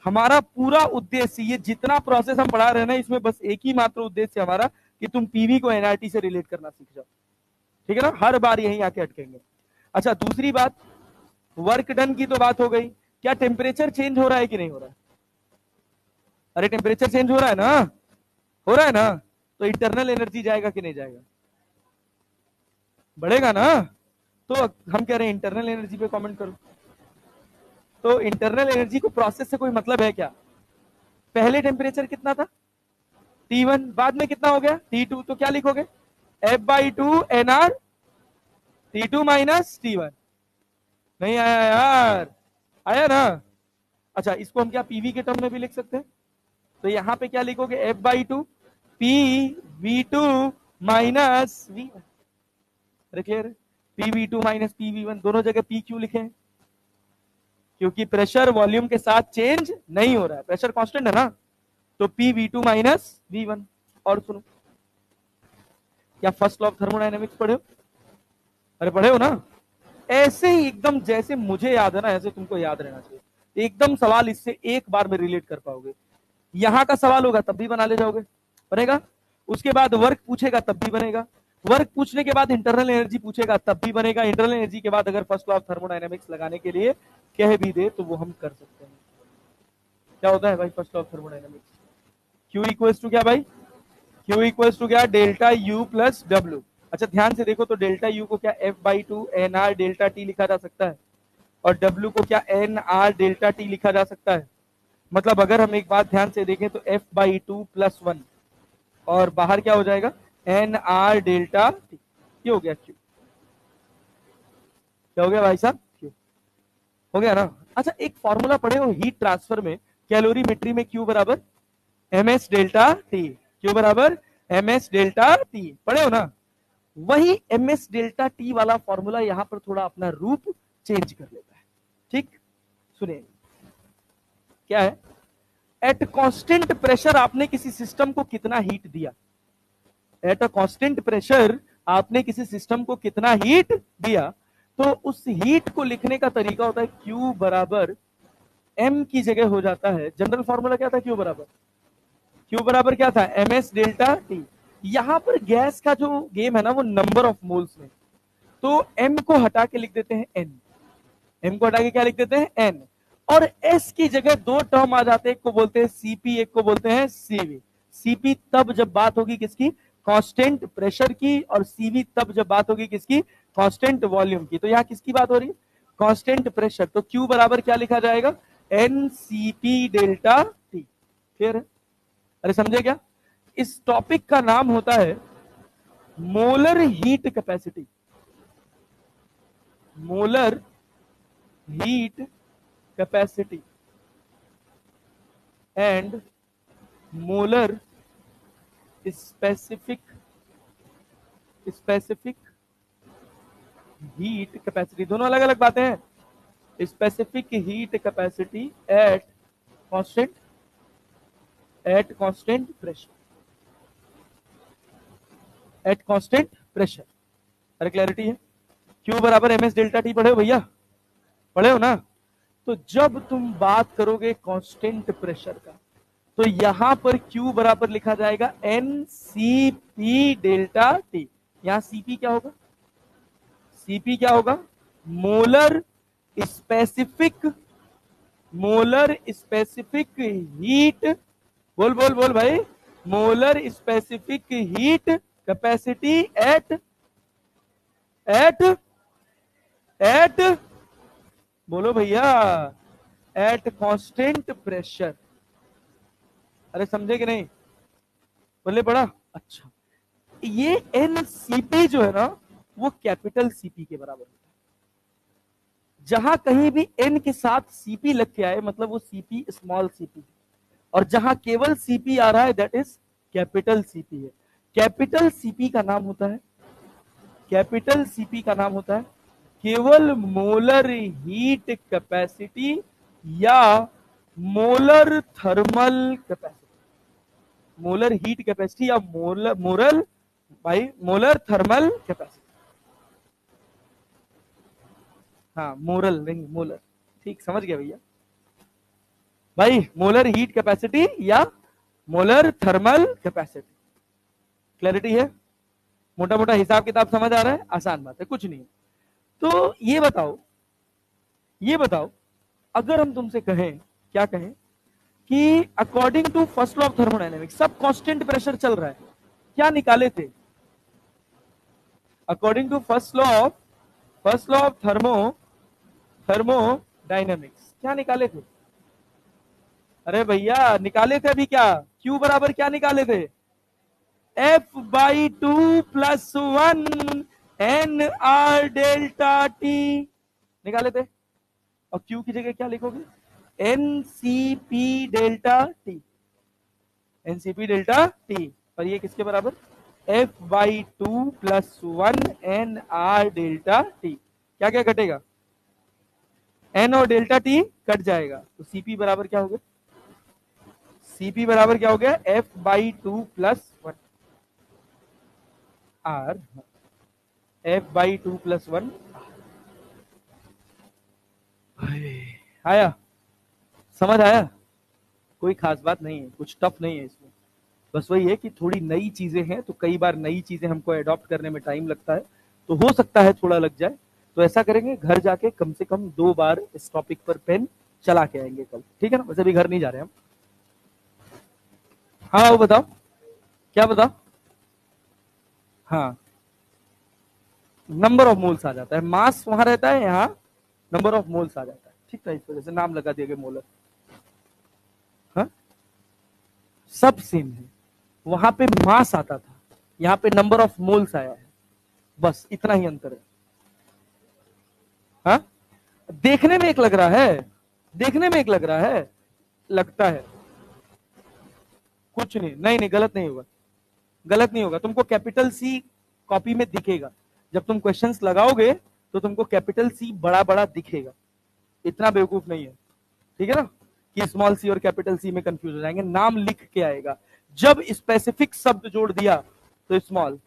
हमारा पूरा उद्देश्य, ये जितना प्रोसेस हम पढ़ा रहे हैं ना, इसमें बस एक ही मात्र उद्देश्य हमारा कि तुम पीवी को एनआरटी से रिलेट करना सीख जाओ, ठीक है ना। हर बार यहीं आके अटकेंगे। अच्छा दूसरी बात, वर्क डन की तो बात हो गई, क्या टेम्परेचर चेंज हो रहा है कि नहीं हो रहा है? अरे टेम्परेचर चेंज हो रहा है ना, हो रहा है ना, तो इंटरनल एनर्जी जाएगा कि नहीं जाएगा? बढ़ेगा ना। तो हम कह रहे हैं इंटरनल एनर्जी पे कमेंट करो। तो इंटरनल एनर्जी को प्रोसेस से कोई मतलब है क्या? पहले टेम्परेचर कितना था, T1, बाद में कितना हो गया, T2, तो क्या लिखोगे, F/2 NR T2 minus T1। नहीं आया यार, आया ना। अच्छा इसको हम क्या पीवी के टर्म में भी लिख सकते हैं, तो यहां पे क्या लिखोगे, F/2 P V2 minus V1। अरे clear, P V2 minus P V1, दोनों जगह पी क्यों लिखे हैं? क्योंकि प्रेशर वॉल्यूम के साथ चेंज नहीं हो रहा है, प्रेशर कांस्टेंट है ना, तो पी V2 माइनस V1। और सुनो, क्या फर्स्ट लॉ ऑफ थर्मोडायनेमिक्स पढ़े हो? अरे पढ़े हो ना, ऐसे ही एकदम जैसे मुझे याद है ना, ऐसे तुमको याद रहना चाहिए एकदम। सवाल इससे एक बार में रिलेट कर पाओगे, यहां का सवाल होगा तब भी बना ले जाओगे, बनेगा। उसके बाद वर्क पूछेगा तब भी बनेगा, वर्क पूछने के बाद इंटरनल एनर्जी पूछेगा तब भी बनेगा, इंटरनल एनर्जी के बाद अगर फर्स्ट लॉ ऑफ थर्मोडायनेमिक्स लगाने के लिए कह भी दे तो वो हम कर सकते हैं। क्या होता है भाई first law of thermodynamics, Q equals to क्या भाई, क्यू इक्वल्स टू क्या, डेल्टा यू प्लस डब्ल्यू। अच्छा ध्यान से देखो तो डेल्टा यू को क्या F/2 NR डेल्टा टी लिखा जा सकता है, और डब्ल्यू को क्या NR डेल्टा टी लिखा जा सकता है। मतलब अगर हम एक बात ध्यान से देखें तो F/2 प्लस 1, और बाहर क्या हो जाएगा, NR डेल्टा टी। ये हो गया क्यू, क्या हो गया भाई साहब, क्यू हो गया ना। अच्छा एक फॉर्मूला पढ़े हो हीट ट्रांसफर में, कैलोरीमेट्री में, क्यू बराबर MS डेल्टा टी, क्यू बराबर MS डेल्टा टी, पढ़े हो ना। वही MS डेल्टा टी वाला फॉर्मूला यहां पर थोड़ा अपना रूप चेंज कर लेता है, ठीक। सुनिए क्या है, एट कांस्टेंट प्रेशर आपने किसी सिस्टम को कितना हीट दिया, एट अ कांस्टेंट प्रेशर आपने किसी सिस्टम को कितना हीट दिया, तो उस हीट को लिखने का तरीका होता है Q बराबर M की जगह हो जाता है, जनरल फॉर्मूला क्या था, Q बराबर क्या था, MS डेल्टा टी। यहां पर गैस का जो गेम है ना वो नंबर ऑफ मोल्स में, तो M को हटा के लिख देते हैं N, M को हटा के क्या लिख देते हैं N, और S की जगह दो टर्म आ जाते हैं, एक को बोलते हैं CP, एक को बोलते हैं CV। CP तब जब बात होगी किसकी, कांस्टेंट प्रेशर की, और CV तब जब बात होगी किसकी, कांस्टेंट वॉल्यूम की। तो यहाँ किसकी बात हो रही है, कांस्टेंट प्रेशर, तो Q बराबर क्या लिखा जाएगा, NCP डेल्टा टी। क्लियर है? अरे समझे क्या, इस टॉपिक का नाम होता है molar heat capacity, molar heat capacity and molar specific heat capacity, दोनों अलग अलग बातें हैं। Specific heat capacity at constant pressure, at constant pressure. अरे क्लैरिटी है, क्यू बराबर MS डेल्टा टी, पढ़े हो भैया, पढ़े हो ना। तो जब तुम बात करोगे कांस्टेंट प्रेशर का, तो यहां पर Q बराबर लिखा जाएगा NCP डेल्टा टी। यहां CP क्या होगा, CP क्या होगा, मोलर स्पेसिफिक हीट, बोल बोल बोल भाई, molar specific heat capacity at at at बोलो भैया, एट कांस्टेंट प्रेशर। अरे समझे कि नहीं? बोले पड़ा। अच्छा, ये एनसीपी जो है ना, वो कैपिटल सीपी के बराबर होता है। जहां कहीं भी एन के साथ सीपी लग के आए मतलब वो सीपी स्मॉल सीपी, और जहां केवल सीपी आ रहा है दैट इज कैपिटल सीपी है। कैपिटल सीपी का नाम होता है, कैपिटल सीपी का नाम होता है केवल मोलर हीट कैपेसिटी या molar thermal capacity. Molar heat capacity या मोलर भाई मोलर थर्मल कैपेसिटी। हाँ मोरल नहीं मोलर, ठीक समझ गया भैया। भाई मोलर हीट कैपेसिटी या मोलर थर्मल कैपेसिटी, क्लैरिटी है? मोटा मोटा हिसाब किताब समझ आ रहा है? आसान बात है, कुछ नहीं। तो ये बताओ, ये बताओ, अगर हम तुमसे कहें, क्या कहें कि according to first law of thermodynamics सब कांस्टेंट प्रेशर चल रहा है, क्या निकाले थे? According to first law of thermodynamics क्या निकाले थे? अरे भैया निकाले थे अभी, क्या Q बराबर क्या निकाले थे? F/2 + 1 NR डेल्टा T निकाले थे। और Q की जगह क्या लिखोगे? NCP delta T, NCP delta T। और ये किसके बराबर? F/2 + 1 NR delta T। क्या क्या घटेगा? N और डेल्टा T कट जाएगा, तो CP बराबर क्या हो गया? CP बराबर क्या हो गया? F/2 + 1 R, F/2 + 1 आया? समझ आया? कोई खास बात नहीं है, कुछ टफ नहीं है इसमें। बस वही है कि थोड़ी नई चीजें हैं, तो कई बार नई चीजें हमको अडॉप्ट करने में टाइम लगता है, तो हो सकता है थोड़ा लग जाए। तो ऐसा करेंगे, घर जाके कम से कम 2 बार इस टॉपिक पर पेन चला के आएंगे कल, ठीक है ना? वैसे भी घर नहीं जा रहे हम। हाँ वो बताओ, क्या बताओ? हाँ, नंबर ऑफ मोल्स आ जाता है, मास वहां रहता है, यहाँ नंबर ऑफ मोल्स आ जाता है, ठीक है? इस वजह से नाम लगा दिया गया मोलर। हाँ, सब सेम है, वहां पे मास आता था, यहाँ पे नंबर ऑफ मोल्स आया है, बस इतना ही अंतर है। हाँ, देखने में एक लग रहा है, देखने में एक लग रहा है, लगता है कुछ नहीं, नहीं नहीं गलत नहीं होगा, गलत नहीं होगा। तुमको कैपिटल सी कॉपी में दिखेगा, जब तुम क्वेश्चंस लगाओगे तो तुमको कैपिटल सी बड़ा बड़ा दिखेगा, इतना बेवकूफ नहीं है, ठीक है ना? कि स्मॉल सी और कैपिटल सी में कंफ्यूज हो जाएंगे, नाम लिख के आएगा। जब स्पेसिफिक शब्द जोड़ दिया तो स्मॉल,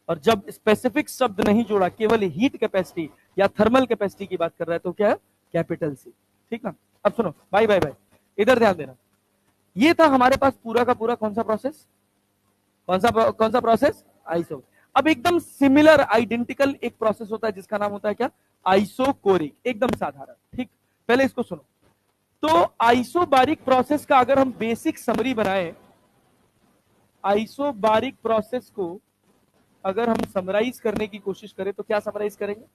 और जब स्पेसिफिक शब्द नहीं जोड़ा, केवल हीट कैपेसिटी या थर्मल कैपेसिटी की बात कर रहा है, तो क्या है? कैपिटल सी, ठीक ना? अब सुनो भाई भाई भाई, इधर ध्यान देना। ये था हमारे पास पूरा का पूरा कौन सा प्रोसेस? कौन सा प्रोसेस? आइसो। अब एकदम सिमिलर आइडेंटिकल एक प्रोसेस होता है जिसका नाम होता है क्या? आइसोकोरिक, एकदम साधारण, ठीक? पहले इसको सुनो। तो आइसोबारिक प्रोसेस का अगर हम बेसिक समरी बनाएं, आइसोबारिक प्रोसेस को अगर हम समराइज करने की कोशिश करें तो क्या समराइज करेंगे?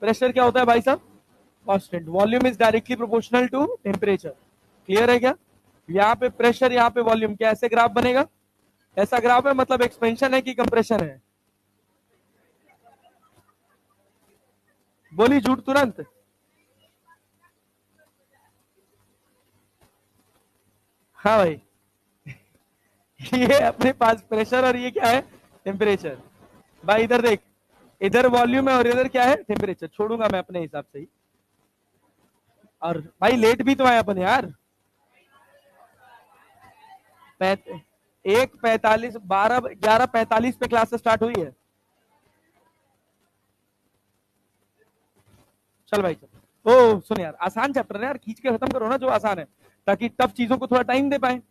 प्रेशर क्या होता है भाई साहब? Constant. Volume is directly proportional to temperature. Clear है क्या? यहाँ पे प्रेशर, यहाँ पे वॉल्यूम, क्या ऐसे ग्राफ बनेगा? ऐसा ग्राफ है, मतलब एक्सपेंशन है कि कंप्रेशन है? बोली झूठ तुरंत। हाँ भाई ये अपने पास प्रेशर और ये क्या है? टेम्परेचर। भाई इधर देख, इधर वॉल्यूम है और इधर क्या है? टेम्परेचर। छोड़ूंगा मैं अपने हिसाब से ही। और भाई लेट भी तो आए अपन यार, 1:45, 11:45 पे क्लास स्टार्ट हुई है। चल भाई चल। ओ सुन यार, आसान चैप्टर है यार, खींच के खत्म करो ना जो आसान है, ताकि टफ चीजों को थोड़ा टाइम दे पाए।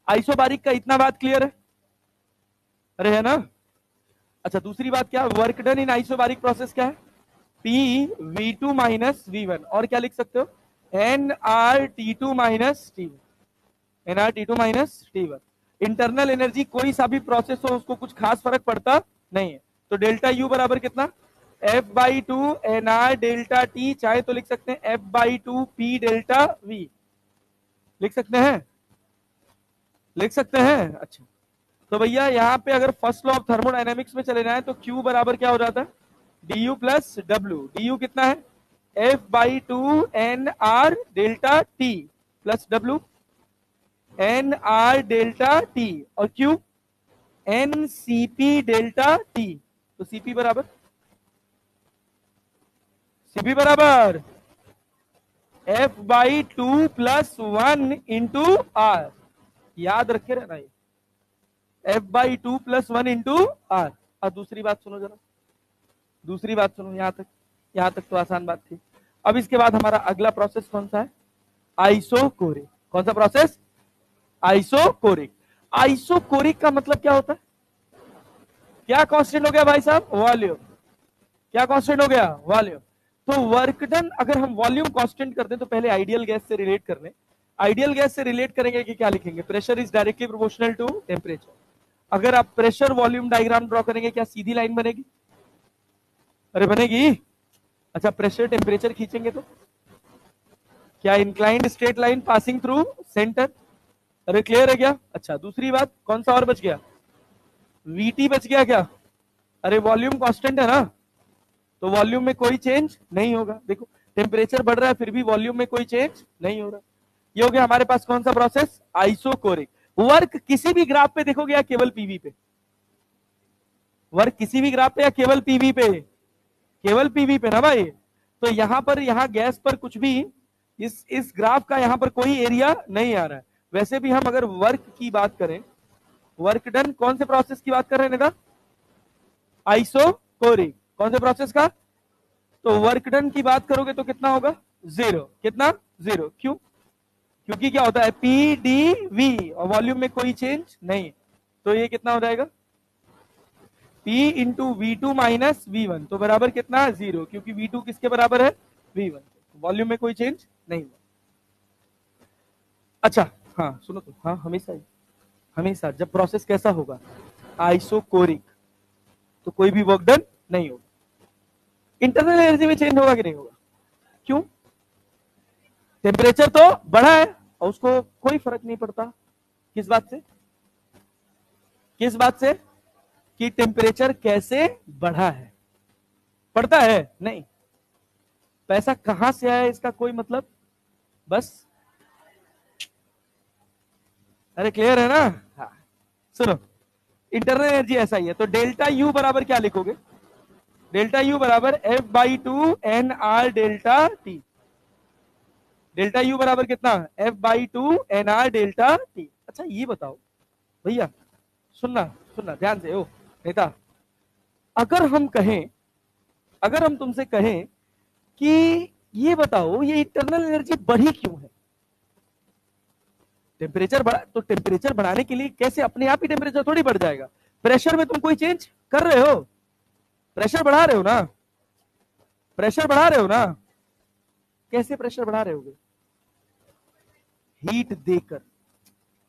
आइसोबारिक का इतना बात क्लियर है? अरे है ना? अच्छा दूसरी बात क्या, work done in isobaric process क्या है? P V2 माइनस V1, और क्या लिख सकते हो? NR T2 minus T1, NR T2 minus T1। Internal energy कोई सा भी प्रोसेस हो उसको कुछ खास फर्क पड़ता नहीं है। तो डेल्टा यू बराबर कितना, F/2 NR डेल्टा टी, चाहे तो लिख सकते हैं F/2 P डेल्टा V, लिख सकते हैं, लिख सकते हैं। अच्छा, तो भैया यहाँ पे अगर फर्स्ट लॉ ऑफ थर्मोडायनेमिक्स में चले जाए तो Q बराबर क्या हो जाता है, du प्लस डब्ल्यू। du कितना है, F/2 NR delta T plus W NR delta T, और Q NCP डेल्टा टी। तो CP बराबर, CP बराबर F/2 प्लस 1 इंटू आर, याद रखे रहना ये, F/2 प्लस 1 इंटू आर। और दूसरी बात सुनो जरा, दूसरी बात सुनो, यहां तक तो आसान बात थी। अब इसके बाद हमारा अगला प्रोसेस कौन सा है, आइसोकोरिक। कौन सा प्रोसेस, आइसोकोरिक। आइसोकोरिक का मतलब क्या होता है, क्या कांस्टेंट हो गया भाई साहब, वॉल्यूम। क्या कांस्टेंट हो गया, वॉल्यूम। तो वर्क डन अगर हम वॉल्यूम कांस्टेंट कर दें तो पहले आइडियल गैस से रिलेट कर लें। आइडियल गैस से रिलेट करेंगे कि क्या लिखेंगे, pressure is directly proportional to temperature. अगर आप प्रेशर वॉल्यूम डायग्राम ड्रॉ करेंगे क्या सीधी लाइन बनेगी, अरे बनेगी। अच्छा, प्रेशर टेम्परेचर खींचेंगे तो क्या inclined straight line passing through centre, अरे क्लियर है क्या। अच्छा, दूसरी बात कौन सा और बच गया, वीटी बच गया क्या, अरे वॉल्यूम कांस्टेंट है ना, तो वॉल्यूम में कोई चेंज नहीं होगा। देखो टेम्परेचर बढ़ रहा है फिर भी वॉल्यूम में कोई चेंज नहीं हो रहा। ये हो गया हमारे पास कौन सा प्रोसेस, आइसोकोरिक। वर्क किसी भी ग्राफ पे देखोगे या केवल पीवी पे, वर्क किसी भी ग्राफ पे या केवल पीवी पे, केवल पीवी पे ना भाई। तो यहां पर, यहां गैस पर कुछ भी इस ग्राफ का यहां पर कोई एरिया नहीं आ रहा है। वैसे भी हम अगर वर्क की बात करें, वर्क डन कौन से प्रोसेस की बात कर रहे हैं नेता, आइसोकोरिक। कौन से प्रोसेस का, तो वर्क डन की बात करोगे तो कितना होगा, जीरो। कितना, जीरो। क्यों, क्योंकि क्या होता है पी डी वी और वॉल्यूम में कोई चेंज नहीं, तो ये कितना हो जाएगा P into V2 minus V1, तो बराबर कितना, जीरो, क्योंकि V2 किसके बराबर है, V1। वॉल्यूम में कोई चेंज नहीं हुआ। अच्छा, हाँ सुनो तो, हाँ हमेशा ही, हमेशा जब प्रोसेस कैसा होगा, आइसोकोरिक, तो कोई भी वर्क डन नहीं होगा। इंटरनल एनर्जी में चेंज होगा कि नहीं होगा, क्यों, टेम्परेचर तो बढ़ा है और उसको कोई फर्क नहीं पड़ता। किस बात से, किस बात से, कि टेम्परेचर कैसे बढ़ा है, पड़ता है नहीं, पैसा कहां से आया इसका कोई मतलब, बस, अरे क्लियर है ना। हाँ सुनो, इंटरनल एनर्जी ऐसा ही है। तो डेल्टा यू बराबर क्या लिखोगे, डेल्टा यू बराबर F/2 NR delta T. Delta U बराबर कितना, F/2 NR डेल्टा टी। अच्छा ये बताओ भैया, सुनना सुनना ध्यान से, ओ नेता, अगर हम कहें, अगर हम तुमसे कहें कि ये बताओ ये इंटरनल एनर्जी बढ़ी क्यों है, टेम्परेचर बढ़ा, तो टेम्परेचर बढ़ाने के लिए कैसे, अपने आप ही टेम्परेचर थोड़ी बढ़ जाएगा, प्रेशर में तुम कोई चेंज कर रहे हो, प्रेशर बढ़ा रहे हो ना, प्रेशर बढ़ा रहे हो ना, कैसे प्रेशर बढ़ा रहे होगे, हीट देकर।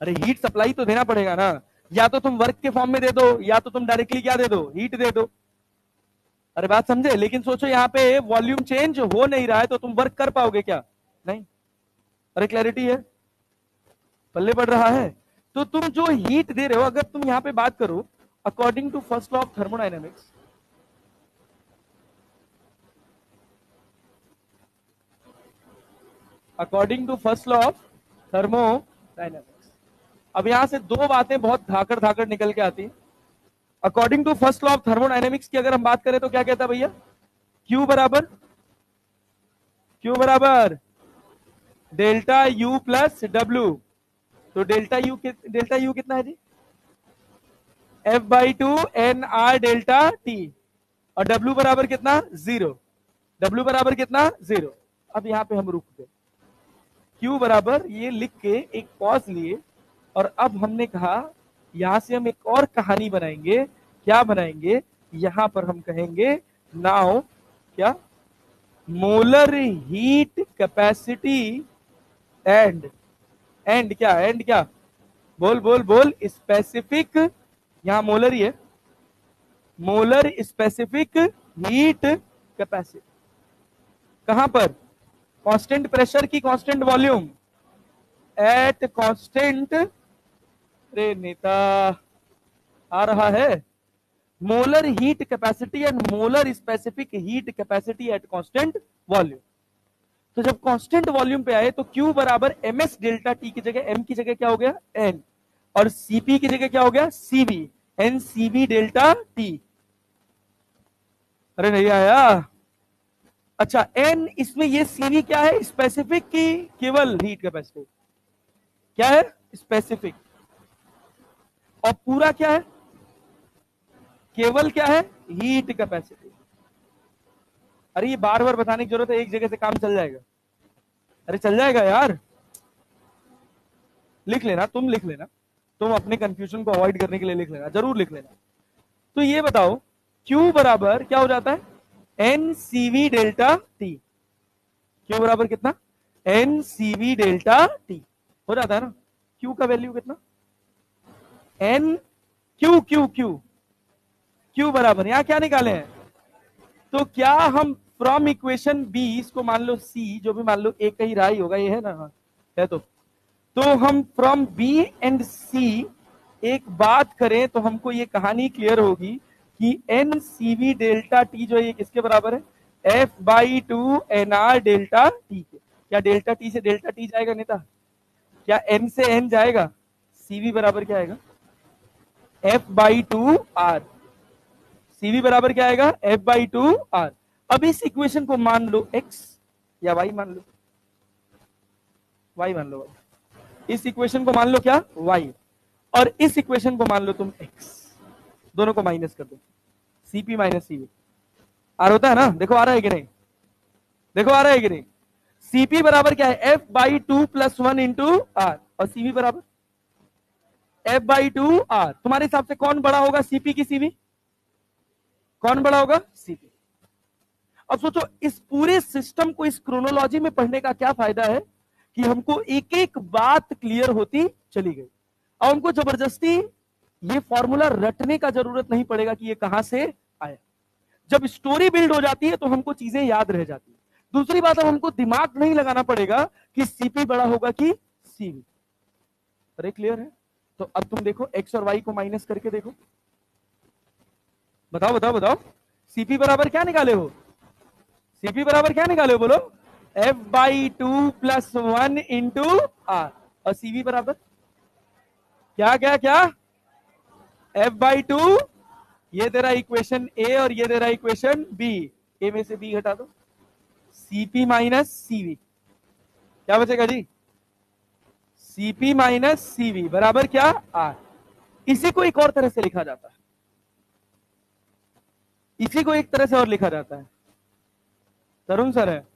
अरे हीट सप्लाई तो देना पड़ेगा ना, या तो तुम वर्क के फॉर्म में दे दो या तो तुम डायरेक्टली क्या दे दो, हीट दे दो। अरे बात समझे, लेकिन सोचो यहाँ पे वॉल्यूम चेंज हो नहीं रहा है तो तुम वर्क कर पाओगे क्या, नहीं। अरे क्लैरिटी है, पल्ले पड़ रहा है। तो तुम जो हीट दे रहे हो, अगर तुम यहां पे बात करो according to first law of thermodynamics, according to first law of thermodynamics, अब यहां से दो बातें बहुत धाकड़ धाकड़ निकल के आती है। According to first law of thermodynamics की अगर हम बात करें तो क्या कहता है भैया, क्यू बराबर, क्यू बराबर डेल्टा यू प्लस डब्ल्यू। तो डेल्टा यू कितना है जी, F/2 NR डेल्टा टी, और W बराबर कितना, जीरो। W बराबर कितना, जीरो। अब यहां पे हम रुक गए, Q बराबर ये लिख के एक पॉज लिए, और अब हमने कहा यहां से हम एक और कहानी बनाएंगे। क्या बनाएंगे, यहां पर हम कहेंगे नाउ क्या, molar heat capacity and, and क्या, एंड क्या, बोल बोल बोल, स्पेसिफिक, यहां मोलर ही है, मोलर स्पेसिफिक हीट कैपेसिटी। कहां पर? कांस्टेंट प्रेशर की कांस्टेंट वॉल्यूम एट कांस्टेंट, रे नेता आ रहा है, molar heat capacity and molar specific heat capacity at constant volume. तो जब कांस्टेंट वॉल्यूम पे आए तो Q बराबर ms डेल्टा T की जगह M की जगह क्या हो गया N, और Cp की जगह क्या हो गया Cv, N Cv delta T। अरे नहीं आया? अच्छा, N इसमें ये Cv क्या है? स्पेसिफिक की केवल हीट कैपेसिटी, क्या है? स्पेसिफिक। और पूरा क्या है? केवल क्या है? Heat capacity. अरे ये बार बार बताने की जरूरत है, एक जगह से काम चल जाएगा। अरे चल जाएगा यार, लिख लेना, तुम लिख लेना, तुम अपने कंफ्यूजन को अवॉइड करने के लिए लिख लेना, जरूर लिख लेना। तो ये बताओ Q बराबर क्या हो जाता है? N CV delta T. Q बराबर कितना? एन सीवी डेल्टा टी हो जाता है ना। Q का वैल्यू कितना? N Q Q Q Q बराबर यहां क्या निकाले हैं? तो क्या हम फ्रॉम इक्वेशन बी, इसको मान लो सी, जो भी मान लो, एक कहीं रहा ही होगा, ये है ना? हाँ है। तो हम फ्रॉम बी एंड सी एक बात करें तो हमको ये कहानी क्लियर होगी कि एन सीवी डेल्टा टी जो है ये किसके बराबर है? F by two N R delta T के। क्या डेल्टा टी से डेल्टा टी जाएगा नेता? क्या एन से एन जाएगा? सीवी बराबर क्या आएगा? F by two R. CV बराबर क्या आएगा? F by two R. अब इस इक्वेशन को मान लो एक्स, या वाई मान लो, वाई मान लो, इस इक्वेशन को मान लो क्या? वाई, और इस इक्वेशन को मान लो तुम एक्स, दोनों को माइनस कर दो, सीपी माइनस सीवी। आर होता है ना? देखो आ रहा है कि नहीं? देखो आ रहा है कि नहीं? सीपी बराबर क्या है? F by two plus one into R, और सीवी बराबर एफ बाई टू आर। तुम्हारे हिसाब से कौन बड़ा होगा, सीपी की सीवी? कौन बड़ा होगा? सीपी। अब सोचो, इस पूरे सिस्टम को इस क्रोनोलॉजी में पढ़ने का क्या फायदा है कि हमको एक एक बात क्लियर होती चली गई। अब हमको जबरदस्ती ये फॉर्मूला रटने का जरूरत नहीं पड़ेगा कि ये कहां से आया। जब स्टोरी बिल्ड हो जाती है तो हमको चीजें याद रह जाती है। दूसरी बात, अब हमको दिमाग नहीं लगाना पड़ेगा कि सीपी बड़ा होगा कि सीवी। अरे क्लियर है? तो अब तुम देखो एक्स और वाई को माइनस करके देखो, बताओ बताओ बताओ, सीपी बराबर क्या निकाले हो? सीपी बराबर क्या निकाले हो बोलो? F by two plus one into R, और सीवी बराबर क्या क्या क्या? एफ बाई टू, ये तेरा इक्वेशन ए और ये तेरा इक्वेशन बी, ए में से बी घटा दो, सीपी माइनस सीवी, क्या बचेगा जी? सीपी माइनस सीवी बराबर क्या? आर। इसी को एक और तरह से लिखा जाता है, इसी को एक तरह से और लिखा जाता है, तरुण सर है,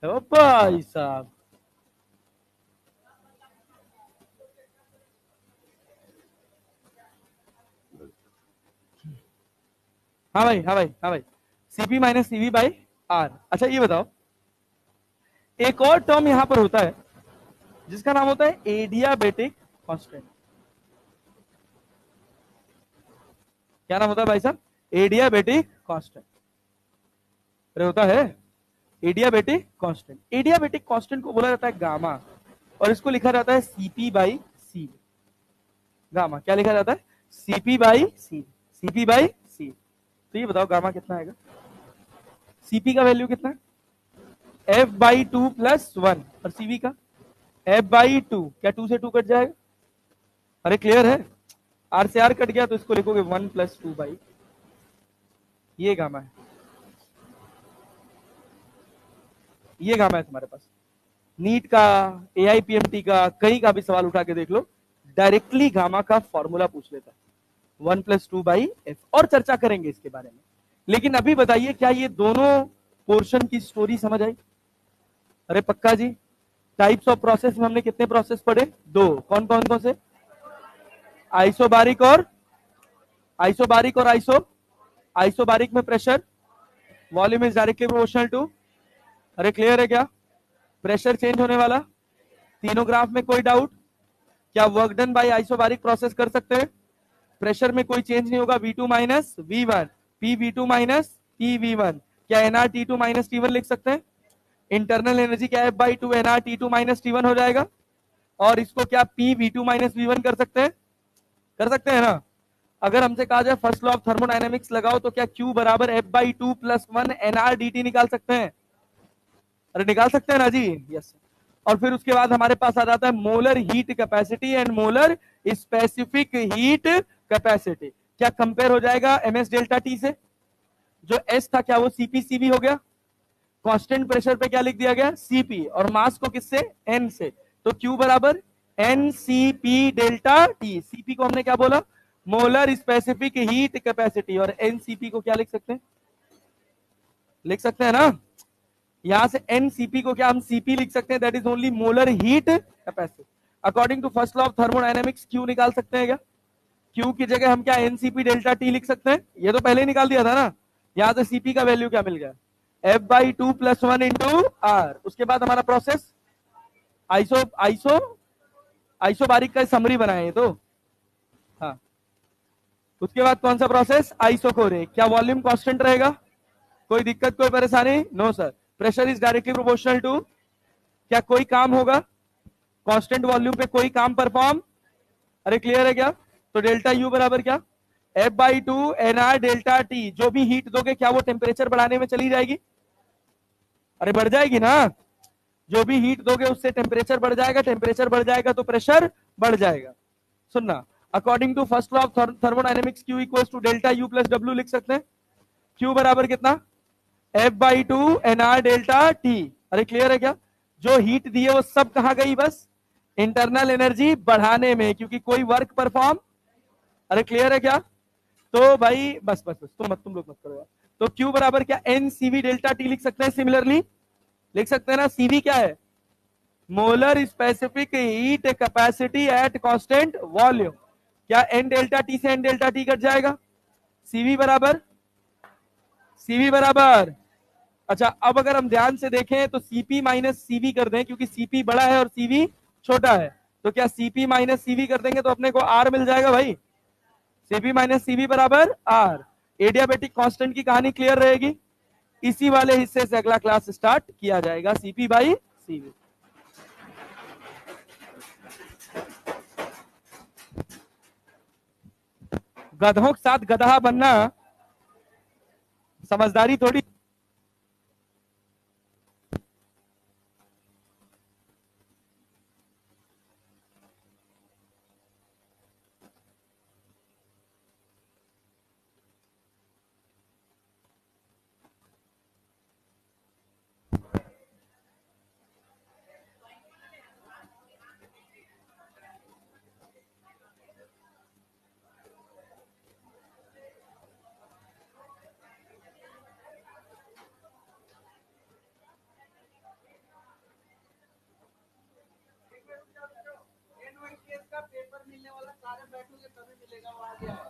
ओ भाई साहब, हाँ भाई हाँ भाई हाँ भाई, CP minus CV by R. अच्छा ये बताओ, एक और टर्म यहां पर होता है जिसका नाम होता है एडियाबेटिक कांस्टेंट। क्या नाम होता है भाई साहब? Adiabatic constant. अरे होता है एडियाबेटिक कांस्टेंट। एडियाबेटिक कांस्टेंट को बोला जाता है गामा, और इसको लिखा जाता है सीपी बाई सी। गामा क्या लिखा जाता है? CP by C, CP by C. तो ये बताओ गामा कितना आएगा? सीपी का वैल्यू कितना है? F by two plus one, और सीवी का एफ बाई टू। क्या टू से टू कट जाएगा? अरे क्लियर है? आर से आर कट गया तो इसको लिखोगे वन प्लस टू बाई, ये गामा है, ये गामा है तुम्हारे पास। नीट का, एआईपीएमटी का, कहीं का भी सवाल उठा के देख लो, डायरेक्टली गामा का फॉर्मूला पूछ लेता है, one plus two by F. और चर्चा करेंगे इसके बारे में, लेकिन अभी बताइए क्या ये दोनों पोर्शन की स्टोरी समझ आई? अरे पक्का जी। टाइप्स ऑफ प्रोसेस में हमने कितने प्रोसेस पढ़े? दो। कौन कौन कौन से? आइसोबारिक और आइसोबारिक और आइसोबारिक में pressure volume is directly proportional to, अरे क्लियर है क्या? प्रेशर चेंज होने वाला, तीनों ग्राफ में कोई डाउट? क्या work done bye isobaric process कर सकते हैं? प्रेशर में कोई चेंज नहीं होगा, V2 minus V1, PV2 minus PV1। क्या NR T2 माइनस T1 लिख सकते हैं? इंटरनल एनर्जी क्या है, by 2 NR T2 minus T1 हो जाएगा। और इसको क्या PV2 माइनस V1 कर सकते हैं? कर सकते हैं ना? अगर हमसे कहा जाए फर्स्ट लॉ ऑफ थर्मोडायनेमिक्स लगाओ, तो क्या Q बराबर F/2 प्लस 1 NR dt निकाल सकते हैं? अरे निकाल सकते हैं ना जी, यस। और फिर उसके बाद हमारे पास आ जाता है molar heat capacity and molar specific heat capacity. क्या कंपेयर हो जाएगा ms डेल्टा टी से? जो s था क्या वो CpCv हो गया? कांस्टेंट प्रेशर पे क्या लिख दिया गया, Cp, और मास को किससे, n से। तो Q बराबर NCP डेल्टा टी। Cp को हमने क्या बोला, मोलर स्पेसिफिक हीट कैपेसिटी, और NCP को क्या लिख सकते हैं, लिख सकते हैं ना? यहां से एनसीपी को क्या हम सीपी लिख सकते हैं, that is only molar heat capacity. According to first law of thermodynamics Q निकाल सकते हैं क्या? क्यू की जगह हम क्या एनसीपी डेल्टा टी लिख सकते हैं, ये तो पहले ही निकाल दिया था ना। यहां से सीपी का वैल्यू क्या मिल गया, F/2 प्लस 1 इंटू आर। उसके बाद हमारा प्रोसेस आइसो आइसो आइसोबारिक का समरी बनाए तो, हाँ। उसके बाद कौन सा प्रोसेस, आइसोकोरिक। क्या वॉल्यूम कांस्टेंट रहेगा, कोई दिक्कत कोई परेशानी, no sir. Pressure is directly proportional to, क्या कोई काम होगा, कांस्टेंट वॉल्यूम पे कोई काम परफॉर्म, अरे क्लियर है क्या? तो डेल्टा यू बराबर क्या, F/2 NR डेल्टा टी। जो भी हीट दोगे क्या वो टेम्परेचर बढ़ाने में चली जाएगी, अरे बढ़ जाएगी ना। जो भी हीट दोगे उससे टेम्परेचर बढ़ जाएगा, टेम्परेचर बढ़ जाएगा तो प्रेशर बढ़ जाएगा। सुनना, according to first law of thermodynamics Q equals to delta U plus W लिख सकते हैं। Q बराबर कितना, F/2 NR डेल्टा टी। अरे क्लियर है क्या? जो हीट दी है वो सब कहां गई, बस इंटरनल एनर्जी बढ़ाने में, क्योंकि कोई वर्क परफॉर्म, अरे क्लियर है क्या? तो भाई बस बस बस, तुम लोग मत करो यार। तो Q बराबर क्या, NCV डेल्टा टी लिख सकते हैं। सिमिलरली लिख सकते हैं ना, CV क्या है, molar specific heat capacity at constant volume. क्या N डेल्टा टी से N डेल्टा टी कट जाएगा, CV बराबर, CV बराबर, अच्छा अब अगर हम ध्यान से देखें तो Cp माइनस सीवी कर दें, क्योंकि Cp बड़ा है और CV छोटा है। तो क्या Cp माइनस सीवी कर देंगे तो अपने को R मिल जाएगा भाई। Cp माइनस सीवी बराबर R। एडियाबेटिक कांस्टेंट की कहानी क्लियर रहेगी। इसी वाले हिस्से से अगला क्लास स्टार्ट किया जाएगा, Cp बाई सीवी। गधों के साथ गधा बनना समझदारी थोड़ी। पेपर मिलने वाला, सारे बैठोगे तभी मिलेगा।